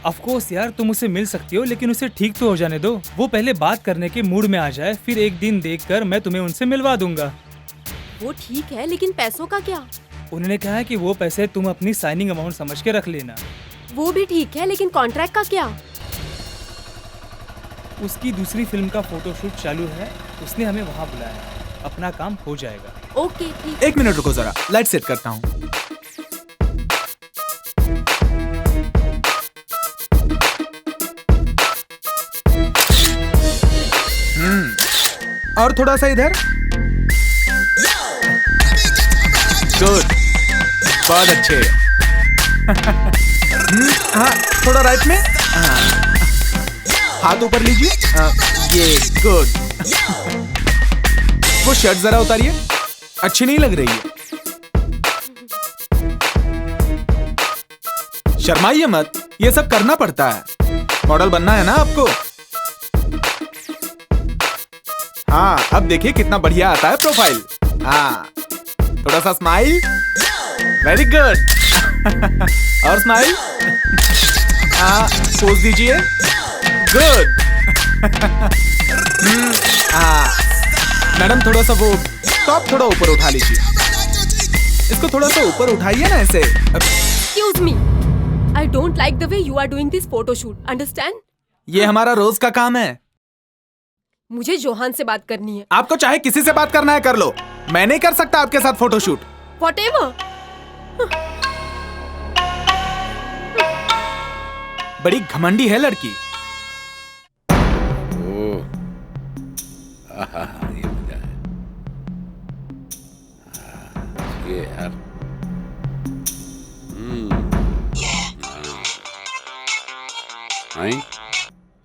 ऑफ कोर्स यार, तुम उसे मिल सकती हो, लेकिन उसे ठीक तो हो जाने दो। वो पहले बात करने के मूड में आ जाए, फिर एक दिन देखकर मैं तुम्हें उनसे मिलवा दूंगा। वो ठीक है, लेकिन पैसों का क्या? उन्होंने कहा है कि वो पैसे तुम अपनी साइनिंग अमाउंट समझ के रख लेना। वो भी ठीक है, लेकिन कॉन्ट्रैक्ट का क्या? उसकी दूसरी फिल्म का फोटोशूट चालू है, उसने हमें वहाँ बुलाया है। अपना काम हो जाएगा। ओके ठीक। एक मिनट रुको जरा, लाइट सेट करता हूँ। और थोड़ा सा इधर। गुड, बहुत अच्छे। हाँ, थोड़ा राइट में। हाथ ऊपर लीजिए। ये गुड। वो शर्ट जरा उतारिए, अच्छी नहीं लग रही है। शर्माइए मत, ये सब करना पड़ता है। मॉडल बनना है ना आपको। हाँ, अब देखिए कितना बढ़िया आता है प्रोफाइल। हाँ, थोड़ा सा स्माइल। Very good. और स्माइल। हाँ, पोज दीजिए। गुड। हाँ, मैडम थोड़ा सा वो टॉप थोड़ा ऊपर उठा लीजिए। इसको थोड़ा सा ऊपर उठाइए ना ऐसे। Excuse me, I don't like the way you are doing this photo shoot. Understand? ये हमारा रोज का काम है। मुझे जोहान से बात करनी है। आपको चाहे किसी से बात करना है कर लो, मैं नहीं कर सकता आपके साथ फोटोशूट। Whatever. बड़ी घमंडी है लड़की। ये मजा है। ये यार।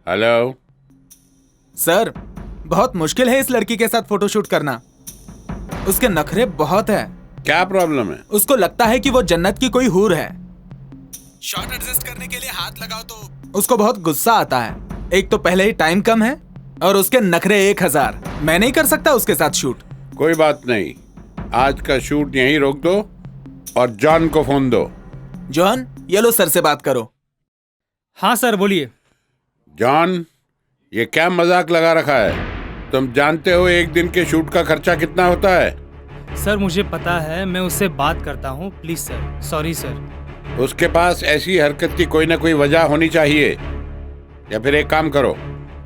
हेलो सर, बहुत मुश्किल है इस लड़की के साथ फोटोशूट करना। उसके नखरे बहुत है। क्या प्रॉब्लम है? उसको लगता है कि वो जन्नत की कोई हूर है। शॉट एडजस्ट करने के लिए हाथ लगाओ तो उसको बहुत गुस्सा आता है। एक तो पहले ही टाइम कम है और उसके नखरे 1000। मैं नहीं कर सकता उसके साथ शूट। कोई बात नहीं, आज का शूट यहीं रोक दो और जॉन को फोन दो। जॉन, ये लो सर से बात करो। हाँ सर, बोलिए। जॉन, ये क्या मजाक लगा रखा है? तुम जानते हो एक दिन के शूट का खर्चा कितना होता है? सर मुझे पता है, मैं उससे बात करता हूँ। Please sir, sorry sir. उसके पास ऐसी हरकत की कोई ना कोई वजह होनी चाहिए। या फिर एक काम करो,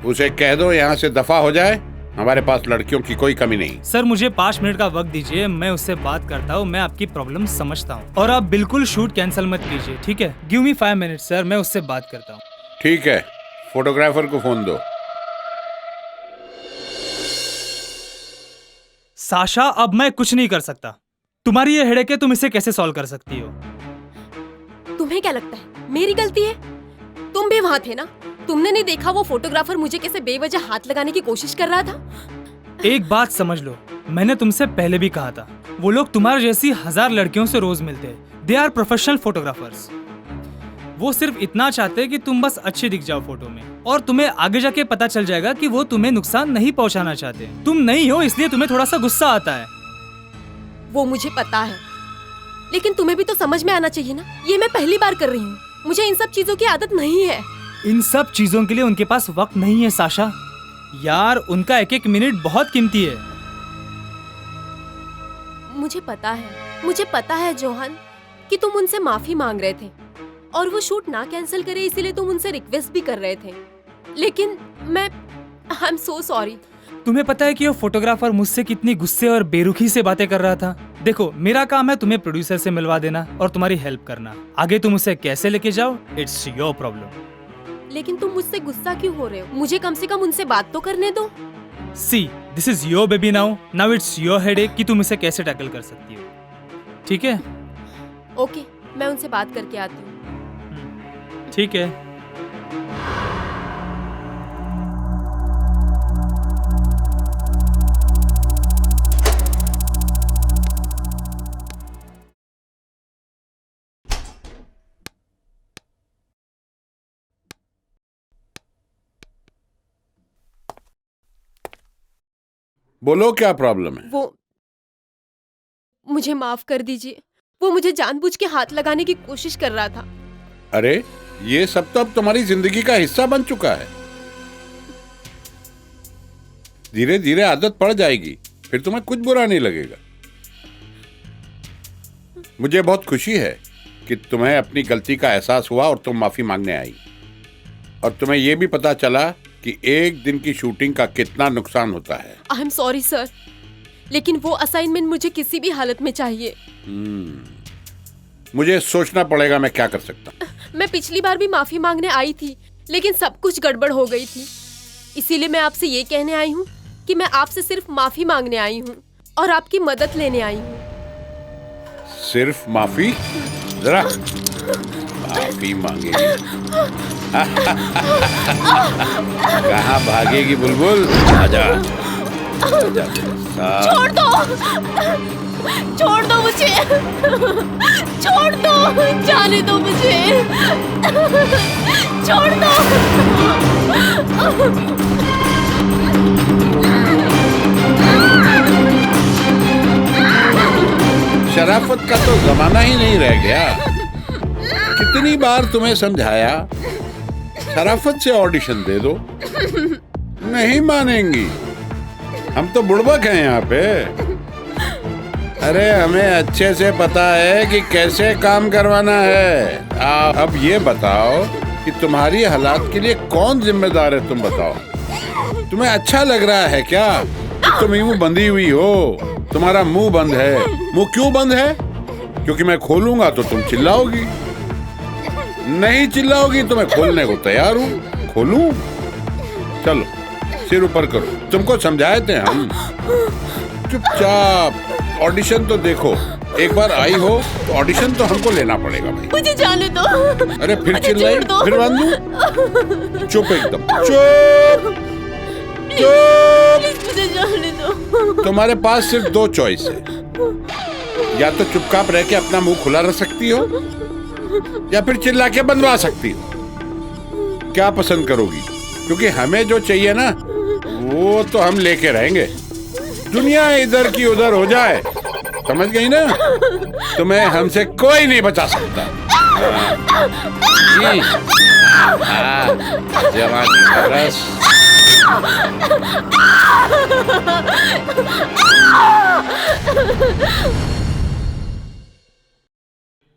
उसे कह दो यहाँ से दफा हो जाए। हमारे पास लड़कियों की कोई कमी नहीं। सर मुझे 5 मिनट का वक्त दीजिए, मैं उससे बात करता हूँ। मैं आपकी प्रॉब्लम समझता हूँ और आप बिल्कुल शूट कैंसिल मत कीजिए, ठीक है? गिव मी 5 मिनट सर, मैं उससे बात करता हूँ। ठीक है, फोटोग्राफर को फोन दो। साशा, अब मैं कुछ नहीं कर सकता। तुम्हारी ये हेडेक है, तुम इसे कैसे सॉल्व कर सकती हो? तुम्हें क्या लगता है मेरी गलती है? तुम भी वहाँ थे ना? तुमने नहीं देखा वो फोटोग्राफर मुझे कैसे बेवजह हाथ लगाने की कोशिश कर रहा था? एक बात समझ लो, मैंने तुमसे पहले भी कहा था, वो लोग तुम्हारे जैसी 1000 लड़कियों से रोज मिलते हैं। They are professional photographers. वो सिर्फ इतना चाहते हैं कि तुम बस अच्छे दिख जाओ फोटो में, और तुम्हें आगे जाके पता चल जाएगा कि वो तुम्हें नुकसान नहीं पहुंचाना चाहते। तुम नहीं हो, इसलिए तुम्हें थोड़ा सा गुस्सा आता है। वो मुझे पता है, लेकिन तुम्हें भी तो समझ में आना चाहिए ना। ये मैं पहली बार कर रही हूँ, मुझे इन सब चीजों की आदत नहीं है। इन सब चीजों के लिए उनके पास वक्त नहीं है साशा। यार, उनका एक एक मिनट बहुत कीमती है। मुझे पता है जोहान कि तुम उनसे माफी मांग रहे थे और वो शूट ना कैंसिल करे, इसीलिए तुम उनसे रिक्वेस्ट भी कर रहे थे। लेकिन आई एम सो सॉरी। तुम्हें पता है कि वो फोटोग्राफर मुझसे कितनी गुस्से और बेरुखी से बातें कर रहा था? देखो, मेरा काम है तुम्हें प्रोड्यूसर से मिलवा देना और तुम्हारी हेल्प करना। आगे तुम उसे कैसे लेके जाओ, इट्स योर प्रॉब्लम। लेकिन तुम मुझसे गुस्सा क्यों हो रहे हो? मुझे कम से कम उनसे बात तो करने दो। See, this is your baby now it's your headache कि तुम इसे कैसे टैकल कर सकती हो, ठीक है? ओके, मैं उनसे बात करके आती हूँ। ठीक है। बोलो, क्या प्रॉब्लम है? वो मुझे माफ कर दीजिए। वो मुझे जानबूझ के हाथ लगाने की कोशिश कर रहा था। अरे ये सब तो अब तुम्हारी जिंदगी का हिस्सा बन चुका है। धीरे धीरे आदत पड़ जाएगी, फिर तुम्हें कुछ बुरा नहीं लगेगा। मुझे बहुत खुशी है कि तुम्हें अपनी गलती का एहसास हुआ और तुम माफी मांगने आई, और तुम्हें यह भी पता चला कि एक दिन की शूटिंग का कितना नुकसान होता है। आई एम सॉरी सर, लेकिन वो असाइनमेंट मुझे किसी भी हालत में चाहिए। मुझे सोचना पड़ेगा मैं क्या कर सकता। मैं पिछली बार भी माफी मांगने आई थी, लेकिन सब कुछ गड़बड़ हो गई थी। इसीलिए मैं आपसे ये कहने आई हूँ कि मैं आपसे सिर्फ माफी मांगने आई हूँ और आपकी मदद लेने आई हूँ। सिर्फ माफी? जरा माफी मांगेगी? कहाँ भागेगी बुलबुल? आजा, आजा। छोड़ दो, छोड़ दो मुझे, छोड़ दो, जाने दो मुझे, छोड़ दो। शराफत का तो जमाना ही नहीं रह गया। कितनी बार तुम्हें समझाया शराफत से ऑडिशन दे दो, नहीं मानेंगी। हम तो बुड़बक हैं यहाँ पे। अरे हमें अच्छे से पता है कि कैसे काम करवाना है। अब ये बताओ कि तुम्हारी हालात के लिए कौन जिम्मेदार है, तुम बताओ। तुम्हें अच्छा लग रहा है क्या तुम यूं बंधी हुई हो? तुम्हारा मुंह बंद है। मुंह क्यों बंद है? क्योंकि मैं खोलूंगा तो तुम चिल्लाओगी। नहीं चिल्लाओगी तो मैं खोलने को तैयार हूँ। खोलूं? चलो सिर ऊपर करो, तुमको समझाए थे हम। चुपचाप ऑडिशन तो देखो। एक बार आई हो तो ऑडिशन तो हमको लेना पड़ेगा भाई। मुझे जाने दो। अरे फिर चिल्लाई, फिर बांध दूं? चुप, एकदम चुप, चुप। मुझे जाने दो। तुम्हारे पास सिर्फ दो चॉइस है, या तो चुपचाप रह के अपना मुंह खुला रख सकती हो, या फिर चिल्ला के बंधवा सकती हो। क्या पसंद करोगी? क्योंकि हमें जो चाहिए ना वो तो हम लेके रहेंगे। दुनिया इधर की उधर हो जाए, समझ गई ना? तुम्हें हमसे कोई नहीं बचा सकता। जवानी का रस।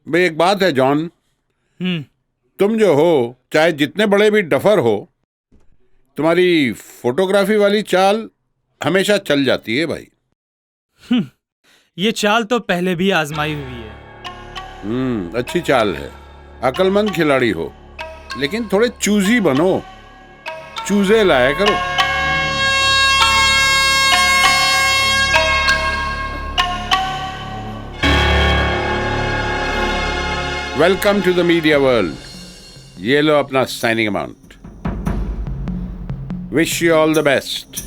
भाई एक बात है जॉन, तुम जो हो चाहे जितने बड़े भी डफर हो, तुम्हारी फोटोग्राफी वाली चाल हमेशा चल जाती है भाई। ये चाल तो पहले भी आजमाई हुई है। अच्छी चाल है। अक्लमंद खिलाड़ी हो, लेकिन थोड़े चूजी बनो, चूजे लाया करो। Welcome to the media world. ये लो अपना signing amount. Wish you all the best.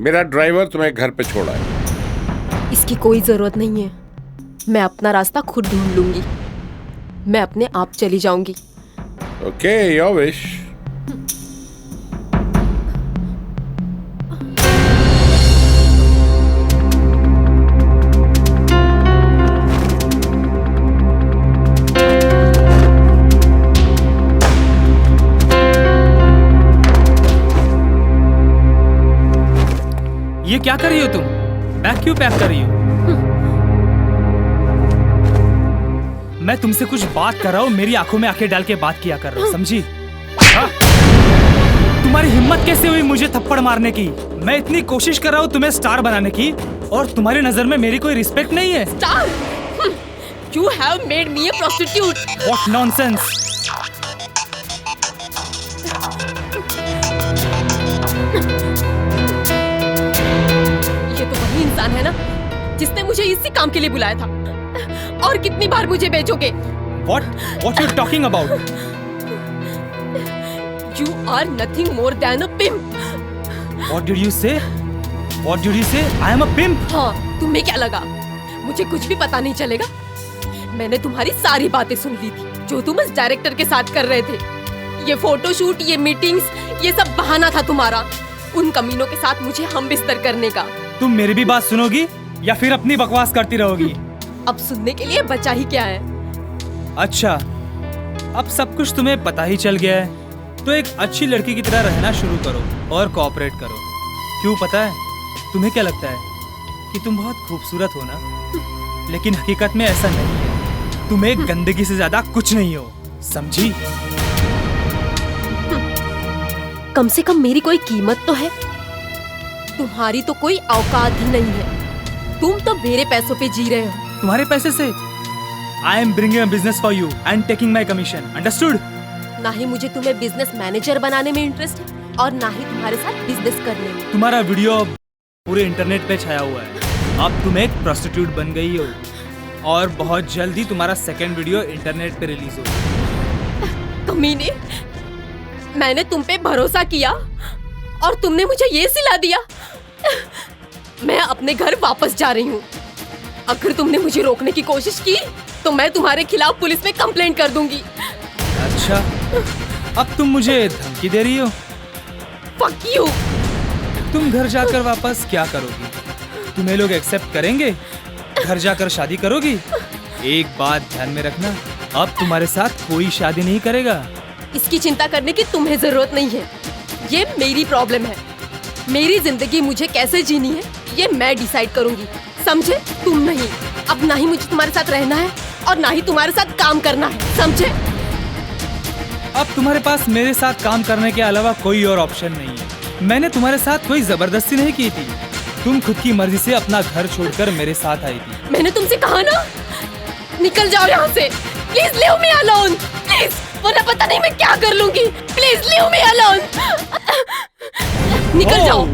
मेरा ड्राइवर तुम्हें घर पे छोड़ा है। इसकी कोई जरूरत नहीं है। मैं अपना रास्ता खुद ढूंढ लूंगी। मैं अपने आप चली जाऊंगी। Okay, your wish. ये क्या कर रही हो तुम? बैग क्यों पैक कर रही हो? मैं तुमसे कुछ बात कर रहा हूँ, मेरी आंखों में आंखें डाल के बात किया कर रहा हूँ, समझी? तुम्हारी हिम्मत कैसे हुई मुझे थप्पड़ मारने की? मैं इतनी कोशिश कर रहा हूँ तुम्हें स्टार बनाने की, और तुम्हारी नजर में मेरी कोई रिस्पेक्ट नहीं है। Star? You have made me a prostitute. What nonsense! इंसान है ना जिसने मुझे इसी काम के लिए बुलाया था। और कितनी बार मुझे बेचोगे? What you talking about? You are nothing more than a pimp. What did you say? What did you say? I am a pimp. हाँ, तुम्हें क्या लगा मुझे कुछ भी पता नहीं चलेगा? मैंने तुम्हारी सारी बातें सुन ली थी जो तुम इस डायरेक्टर के साथ कर रहे थे। ये फोटोशूट, ये मीटिंग्स, ये सब बहाना था तुम्हारा उन कमीनों के साथ मुझे हम बिस्तर करने का। तुम मेरी भी बात सुनोगी या फिर अपनी बकवास करती रहोगी? अब सुनने के लिए बचा ही क्या है। अच्छा, अब सब कुछ तुम्हें पता ही चल गया है, तो एक अच्छी लड़की की तरह रहना शुरू करो और कोऑपरेट करो। क्यों पता है, तुम्हें क्या लगता है कि तुम बहुत खूबसूरत हो ना, लेकिन हकीकत में ऐसा नहीं है। तुम एक गंदगी से ज्यादा कुछ नहीं हो, समझी? कम से कम मेरी कोई कीमत तो है। तुम्हारी तो कोई औकात ही नहीं है। तुम तो मेरे पैसों पे जी रहे हो। तुम्हारे पैसे से? I am bringing a business for you and taking my commission, understood? ना ही मुझे तुम्हें बिजनेस मैनेजर बनाने में इंटरेस्ट है और ना ही तुम्हारे साथ बिजनेस करने में। तुम्हारा वीडियो पूरे इंटरनेट पे छाया हुआ है। अब तुम एक प्रोस्टिट्यूट बन गई हो और बहुत जल्दी तुम्हारा सेकंड वीडियो इंटरनेट पे रिलीज होगा। कमीने, मैंने तुम पे भरोसा किया और तुमने मुझे ये सिला दिया। मैं अपने घर वापस जा रही हूँ। अगर तुमने मुझे रोकने की कोशिश की तो मैं तुम्हारे खिलाफ पुलिस में कंप्लेंट कर दूंगी। अच्छा, अब तुम मुझे धमकी दे रही हो? Fuck you! तुम घर जाकर वापस क्या करोगी? तुम्हें लोग एक्सेप्ट करेंगे? घर जाकर शादी करोगी? एक बात ध्यान में रखना, अब तुम्हारे साथ कोई शादी नहीं करेगा। इसकी चिंता करने की तुम्हें जरूरत नहीं है। ये मेरी प्रॉब्लम है। मेरी जिंदगी मुझे कैसे जीनी है ये मैं डिसाइड करूंगी, समझे? तुम नहीं। अब ना ही मुझे तुम्हारे साथ रहना है और ना ही तुम्हारे साथ काम करना है, समझे? अब तुम्हारे पास मेरे साथ काम करने के अलावा कोई और ऑप्शन नहीं है। मैंने तुम्हारे साथ कोई जबरदस्ती नहीं की थी। तुम खुद की मर्जी से अपना घर छोड़कर मेरे साथ आई थी। मैंने तुमसे कहा ना, निकल जाओ यहाँ से। Please leave me alone, please, वरना पता नहीं मैं क्या कर लूंगी। Please leave me alone. निकल जाओ।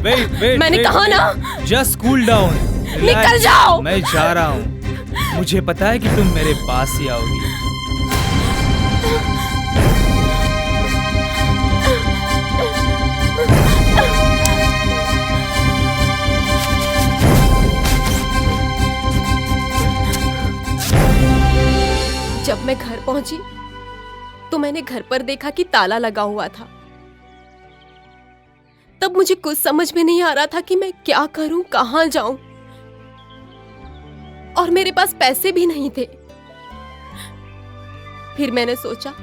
वेट, मैंने कहा ना, जस्ट कूल डाउन। निकल जाओ। मैं जा रहा हूँ। मुझे पता है कि तुम मेरे पास ही आओगी। जब मैं घर पहुंची तो मैंने घर पर देखा कि ताला लगा हुआ था। तब मुझे कुछ समझ में नहीं आ रहा था कि मैं क्या करूं, कहां जाऊं, और मेरे पास पैसे भी नहीं थे। फिर मैंने सोचा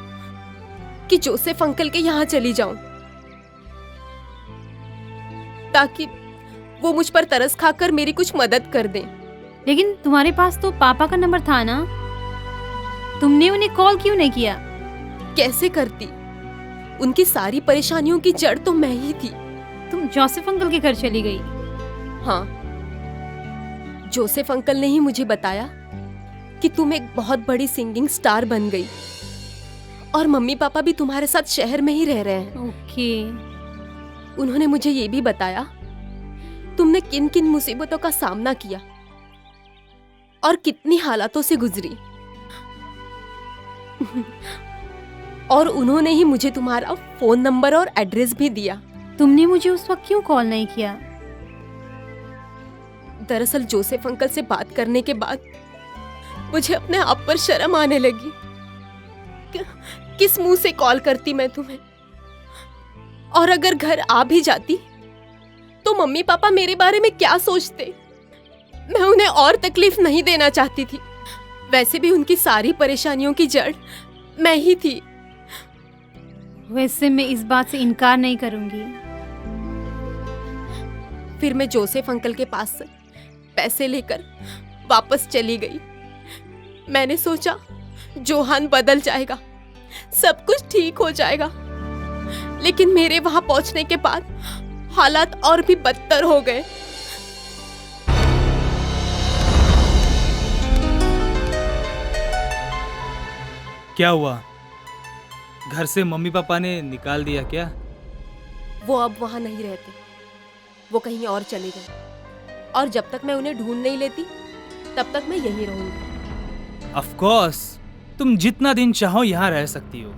कि जोसेफ अंकल के यहां चली जाऊं ताकि वो मुझ पर तरस खाकर मेरी कुछ मदद कर दें। लेकिन तुम्हारे पास तो पापा का नंबर था ना, तुमने उन्हें कॉल क्यों नहीं किया? कैसे करती? उनकी सारी परेशानियों की जड़ तो मैं ही थी। तुम जोसेफ अंकल के घर चली गई? हाँ, जोसेफ अंकल ने ही मुझे बताया कि तुम एक बहुत बड़ी सिंगिंग स्टार बन गई और मम्मी पापा भी तुम्हारे साथ शहर में ही रह रहे हैं। ओके। उन्होंने मुझे ये भी बताया तुमने किन किन मुसीबतों का सामना किया और कितनी हालातों से गुजरी। और उन्होंने ही मुझे तुम्हारा फोन नंबर और एड्रेस भी दिया। तुमने मुझे उस वक्त क्यों कॉल नहीं किया? दरअसल जोसेफ अंकल से बात करने के बाद मुझे अपने आप पर शर्म आने लगी। किस मुंह से कॉल करती मैं तुम्हें, और अगर घर आ भी जाती तो मम्मी पापा मेरे बारे में क्या सोचते। मैं उन्हें और तकलीफ नहीं देना चाहती थी। वैसे भी उनकी सारी परेशानियों की जड़ मैं ही थी। वैसे मैं इस बात से इनकार नहीं करूंगी। फिर मैं जोसेफ अंकल के पास से पैसे लेकर वापस चली गई। मैंने सोचा जोहान बदल जाएगा, सब कुछ ठीक हो जाएगा। लेकिन मेरे वहां पहुंचने के बाद हालात और भी बदतर हो गए। क्या हुआ? घर से मम्मी पापा ने निकाल दिया क्या? वो अब वहां नहीं रहते, वो कहीं और चले गए। और जब तक मैं उन्हें ढूंढ नहीं लेती तब तक मैं यहीं रहूंगी। ऑफ कोर्स, तुम जितना दिन चाहो यहाँ रह सकती हो,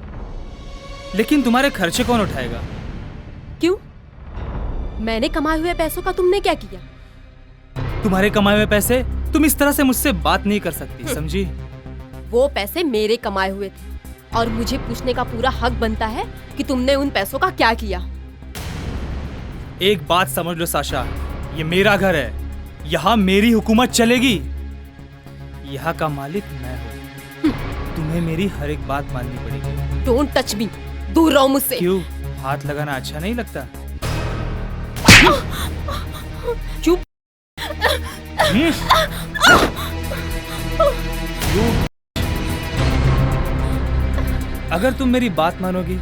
लेकिन तुम्हारे खर्चे कौन उठाएगा? क्यों? मैंने कमाए हुए पैसों का तुमने क्या किया? तुम्हारे कमाए हुए पैसे? तुम इस तरह से मुझसे बात नहीं कर सकती, समझी? वो पैसे मेरे कमाए हुए थे और मुझे पूछने का पूरा हक बनता है कि तुमने उन पैसों का क्या किया। एक बात समझ लो साशा, ये मेरा घर है, यहाँ मेरी हुकूमत चलेगी। यहाँ का मालिक मैं हूँ। तुम्हें मेरी हर एक बात माननी पड़ेगी। डोंट टच मी, दूर रहो मुझसे। क्यों? हाथ लगाना अच्छा नहीं लगता? चुप। अगर तुम मेरी बात मानोगी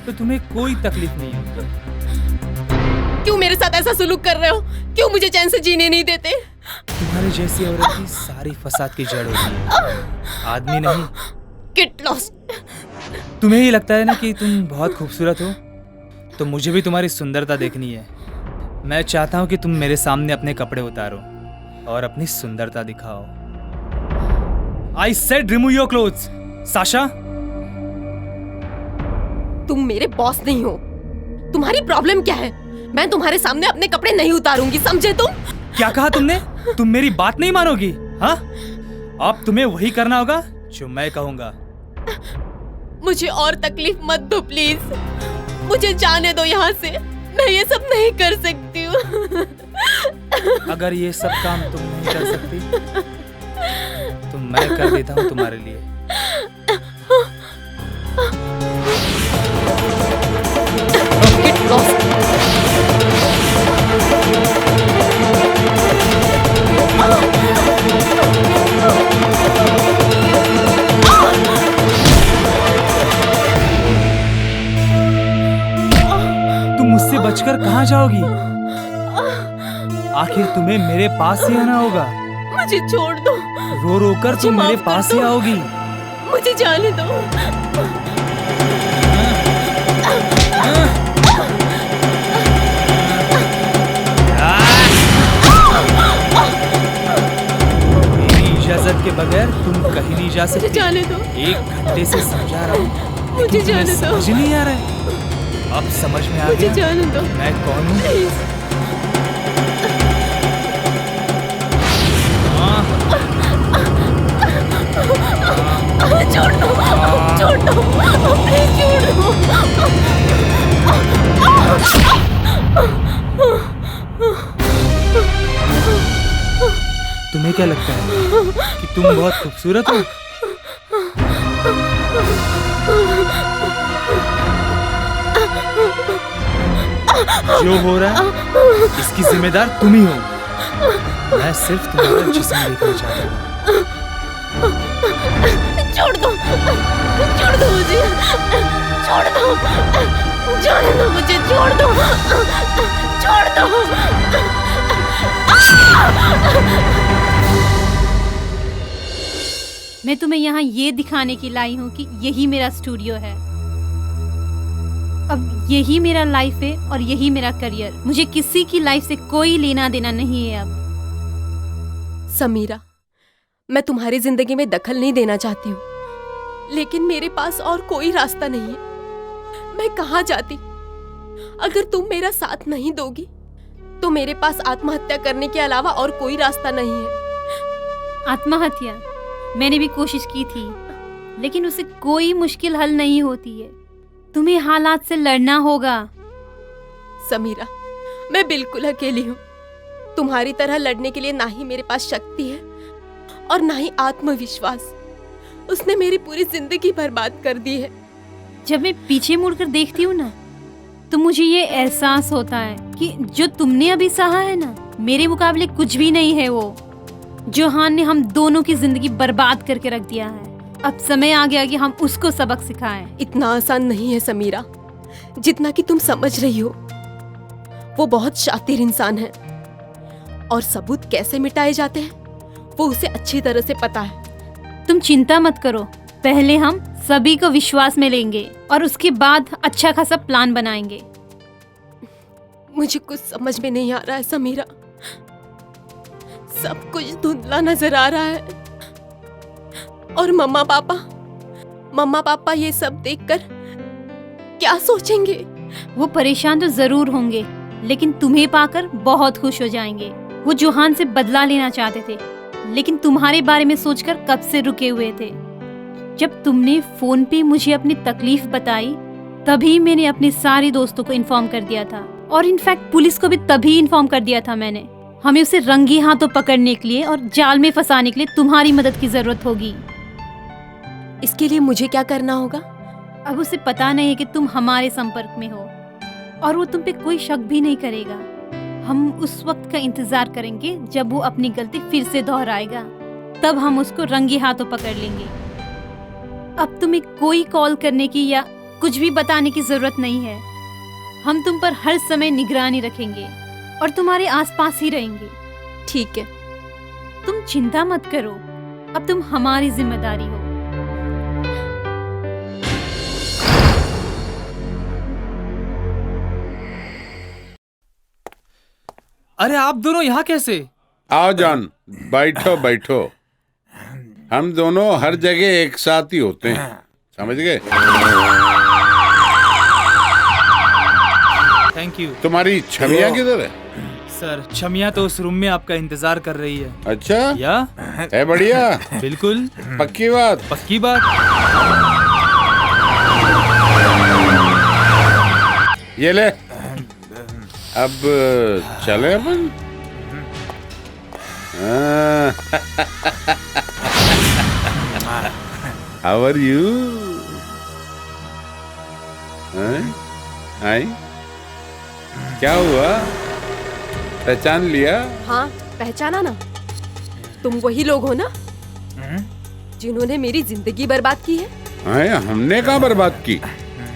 तो तुम्हें कोई तकलीफ नहीं होगी। क्यों मेरे साथ ऐसा सुलूक कर रहे हो? क्यों मुझे चैन से जीने नहीं देते? तुम्हारे जैसी औरत की सारी फसाद की जड़ होती है, आदमी नहीं। Get lost. तुम्हें ही लगता है ना कि तुम बहुत खूबसूरत हो, तो मुझे भी तुम्हारी सुंदरता देखनी है। मैं चाहता हूँ कि तुम मेरे सामने अपने कपड़े उतारो और अपनी सुंदरता दिखाओ। I said remove your clothes, Sasha. तुम मेरे बॉस नहीं हो। तुम्हारी प्रॉब्लम क्या है? मैं तुम्हारे सामने अपने कपड़े नहीं उतारूंगी, समझे तुम? क्या कहा तुमने? तुम मेरी बात नहीं मानोगी? हाँ, अब तुम्हें वही करना होगा जो मैं कहूँगा। मुझे और तकलीफ मत दो प्लीज। मुझे जाने दो यहाँ से। मैं ये सब नहीं कर सकती हूँ। अगर ये सब काम तुम नहीं कर सकती तो मैं कर देता हूँ तुम्हारे लिए। Get lost. तुम मुझसे बचकर कहाँ जाओगी? आखिर तुम्हें मेरे पास ही आना होगा। मुझे छोड़ दो। रो रो कर तुम मेरे पास ही आओगी। मुझे जाने दो। मेरी इजाजत के बगैर तुम कहीं नहीं जा सकती। मुझे जाने दो। 1 घंटे से समझा रहा हूँ, मुझे जाने दो। समझ नहीं आ रहा है। अब समझ में आ मुझे गया जाने दो। मैं कौन हूँ। छोड़ दो, छोड़ दो, प्लीज छोड़ दो। तुम्हें क्या लगता है कि तुम बहुत खूबसूरत हो? जो हो रहा है इसकी जिम्मेदार तुम ही हो। मैं सिर्फ तुम्हारा जिस्म देखना चाहता हूँ। छोड़ दो, छोड़ दो मुझे, छोड़ दो, जाने दो मुझे, छोड़ दो, छोड़ दो। मैं तुम्हें यहाँ ये दिखाने की लाई हूँ कि यही मेरा स्टूडियो है। अब यही मेरा लाइफ है और यही मेरा करियर। मुझे किसी की लाइफ से कोई लेना देना नहीं है अब। समीरा, मैं तुम्हारी जिंदगी में दखल नहीं देना चाहती हूँ, लेकिन मेरे पास और कोई रास्ता नहीं है। मैं कहाँ जाती? अगर तुम मेरा साथ नहीं दोगी तो मेरे पास आत्महत्या करने के अलावा और कोई रास्ता नहीं है। आत्महत्या मैंने भी कोशिश की थी, लेकिन उससे कोई मुश्किल हल नहीं होती है। तुम्हें हालात से लड़ना होगा। समीरा, मैं बिल्कुल अकेली हूँ। तुम्हारी तरह लड़ने के लिए ना ही मेरे पास शक्ति है और ना ही आत्मविश्वास। उसने मेरी पूरी जिंदगी बर्बाद कर दी है। जब मैं पीछे मुड़कर देखती हूँ ना, तो मुझे ये एहसास होता है कि जो तुमने अभी सहा है ना, मेरे मुकाबले कुछ भी नहीं है। वो जोहान ने हम दोनों की जिंदगी बर्बाद करके रख दिया है। अब समय आ गया कि हम उसको सबक सिखाएं। इतना आसान नहीं है समीरा, जितना कि तुम समझ रही हो। वो बहुत शातिर इंसान है और सबूत कैसे मिटाए जाते हैं वो उसे अच्छी तरह से पता है। तुम चिंता मत करो, पहले हम सभी को विश्वास में लेंगे और उसके बाद अच्छा खासा प्लान बनाएंगे। मुझे कुछ समझ में नहीं आ रहा है समीरा। सब कुछ धुंधला नजर आ रहा है और मम्मा पापा ये सब देखकर क्या सोचेंगे? वो परेशान तो जरूर होंगे, लेकिन तुम्हें पाकर बहुत खुश हो जाएंगे। वो जोहान से बदला लेना चाहते थे, लेकिन तुम्हारे बारे में सोचकर कब से रुके हुए थे। जब तुमने फोन पे मुझे अपनी तकलीफ बताई, तभी मैंने अपने सारे दोस्तों को इन्फॉर्म कर दिया था, और इनफैक्ट पुलिस को भी तभी इन्फॉर्म कर दिया था मैंने। हमें उसे रंगी हाथों पकड़ने के लिए और जाल में फंसाने के लिए तुम्हारी मदद की जरूरत होगी। इसके लिए मुझे क्या करना होगा? अब उसे पता नहीं है कि तुम हमारे संपर्क में हो और वो तुम पे कोई शक भी नहीं करेगा। हम उस वक्त का इंतजार करेंगे जब वो अपनी गलती फिर से दोहराएगा, तब हम उसको रंगी हाथों पकड़ लेंगे। अब तुम्हें कोई कॉल करने की या कुछ भी बताने की जरूरत नहीं है। हम तुम पर हर समय निगरानी रखेंगे और तुम्हारे आसपास ही रहेंगे। ठीक है। तुम चिंता मत करो, अब तुम हमारी जिम्मेदारी हो। अरे आप दोनों यहाँ कैसे? आओ जॉन, बैठो बैठो। हम दोनों हर जगह एक साथ ही होते हैं, समझ गए? Thank you. तुम्हारी छवियां किधर है? सर छमिया तो उस रूम में आपका इंतजार कर रही है। अच्छा या है बढ़िया। बिल्कुल पक्की बात। पक्की बात। ये ले, अब चले अपन। How are you? आई क्या हुआ? पहचान लिया? हाँ, पहचाना ना। तुम वही लोग हो ना जिन्होंने मेरी जिंदगी बर्बाद की है? हमने कहाँ बर्बाद की?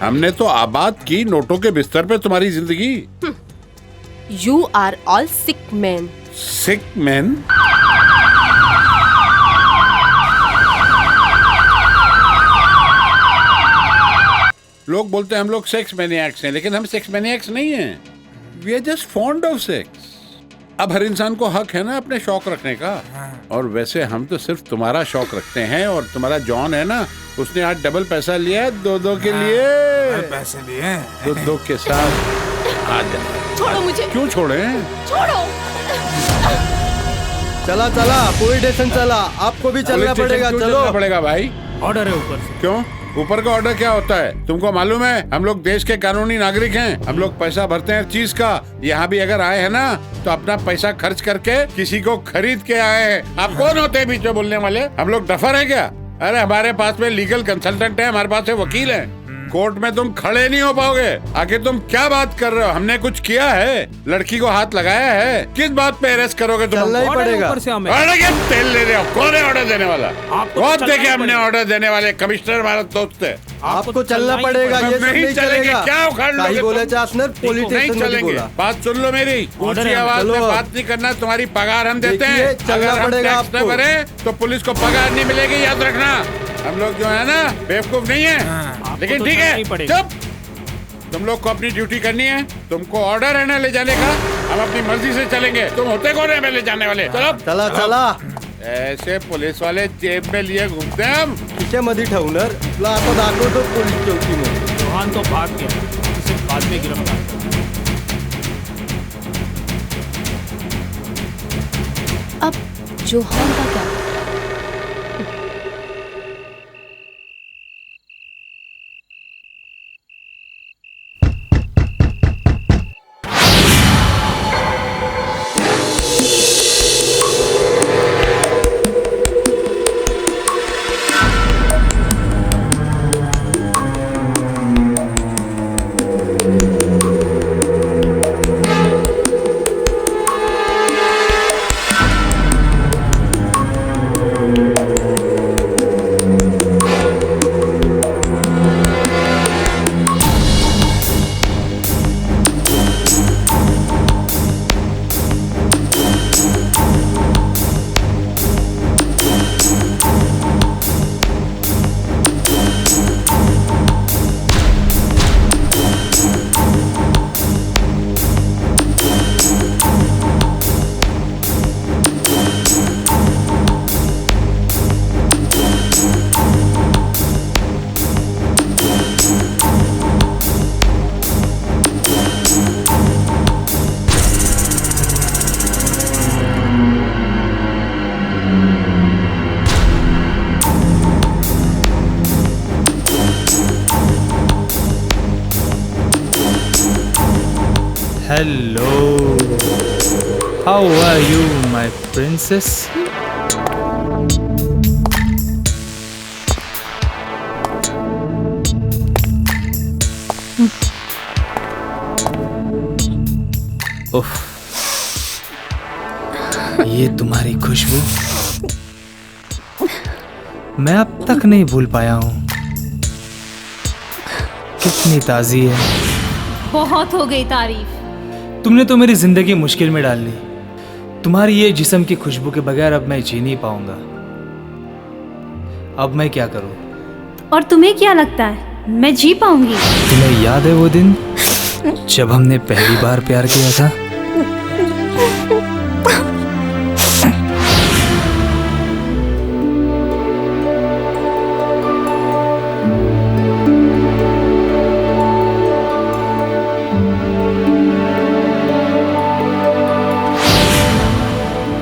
हमने तो आबाद की नोटों के बिस्तर पे तुम्हारी जिंदगी। You are all sick men. Sick man? लोग बोलते हैं हम लोग सेक्स मैनियाक्स हैं, लेकिन हम सेक्स मैनियाक्स नहीं हैं। We are just fond of sex. अब हर इंसान को हक है ना अपने शौक रखने का। और वैसे हम तो सिर्फ तुम्हारा शौक रखते हैं, और तुम्हारा जॉन है ना, उसने आज डबल पैसा लिया है दो के लिए। पैसे लिए दो के साथ आ जा। छोड़ो मुझे। क्यों छोड़े? छोड़ो। चला पुलिस स्टेशन चला। आपको भी चलना पड़ेगा। चलो पड़ेगा भाई। ऑर्डर है ऊपर से। क्यों? ऊपर का ऑर्डर क्या होता है तुमको मालूम है? हम लोग देश के कानूनी नागरिक हैं। हम लोग पैसा भरते हैं चीज का। यहाँ भी अगर आए हैं ना तो अपना पैसा खर्च करके किसी को खरीद के आए हैं। आप कौन होते हैं बीच में बोलने वाले? हम लोग डफर है क्या? अरे हमारे पास में लीगल कंसल्टेंट है, हमारे पास में वकील है। कोर्ट में तुम खड़े नहीं हो पाओगे। आखिर तुम क्या बात कर रहे हो? हमने कुछ किया है? लड़की को हाथ लगाया है? किस बात पे अरेस्ट करोगे तुम? चलना ही पड़ेगा। तेल ले रहे हो? कौन है ऑर्डर देने वाला? बहुत देखे हमने ऑर्डर देने वाले। कमिश्नर हमारा दोस्त है। आपको चलना पड़ेगा। ये सब नहीं चलेगा। क्या उखाड़ लोगे? बोले पुलिस नहीं चलेंगे। बात सुन लो मेरी। ऊंची आवाज में बात नहीं करना। तुम्हारी पगार हम देते हैं। अगर हम टैक्स न भरे तो पुलिस को पगार नहीं मिलेगी, याद रखना। हम लोग जो है ना बेवकूफ नहीं है। लेकिन ठीक है, चुप। तुम लोग को अपनी ड्यूटी करनी है। तुमको ऑर्डर है ना ले जाने का, हम अपनी मर्जी से चलेंगे। तुम होते कौन है ले जाने वाले? चलो चला। ऐसे पुलिस वाले जेब में लिए घूमते हैं हम। खिशामध्ये ठेवणार तुला आता दाखवतो पोलीस चौकीमध्ये। रोहन तो भाग गया, उसे बाद में गिरफ्तार करो। अब जोहान का क्या? Hello How are you, my princess? उफ, ये तुम्हारी खुशबू मैं अब तक नहीं भूल पाया हूँ। कितनी ताज़ी है। बहुत हो गई तारीफ। तुमने तो मेरी जिंदगी मुश्किल में डाल दी। तुम्हारी ये जिस्म की खुशबू के बगैर अब मैं जी नहीं पाऊंगा। अब मैं क्या करूं? और तुम्हें क्या लगता है मैं जी पाऊंगी? तुम्हें याद है वो दिन जब हमने पहली बार प्यार किया था?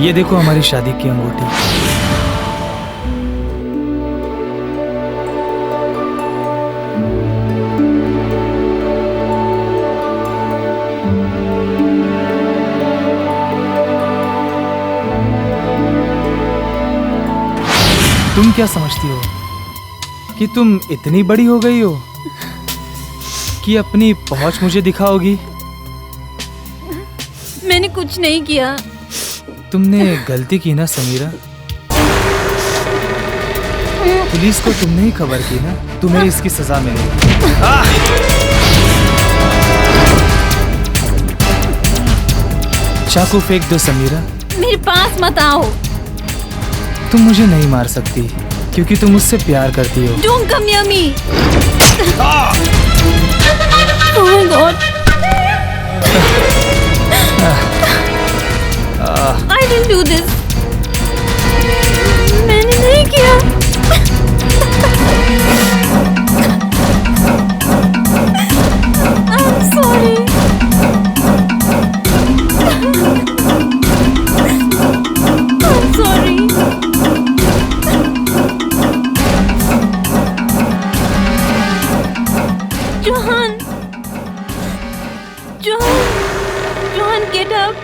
ये देखो हमारी शादी की अंगूठी। तुम क्या समझती हो कि तुम इतनी बड़ी हो गई हो कि अपनी पहुंच मुझे दिखाओगी? मैंने कुछ नहीं किया। तुमने गलती की ना समीरा। पुलिस को तुमने ही खबर की ना, तुम्हें इसकी सजा मिलेगी। चाकू फेंक दो समीरा। मेरे पास मत आओ। तुम मुझे नहीं मार सकती क्योंकि तुम मुझसे प्यार करती हो। Don't come near me. Oh my God. I didn't do this. मैंने नहीं किया। I'm sorry. I'm sorry. Johan, get up.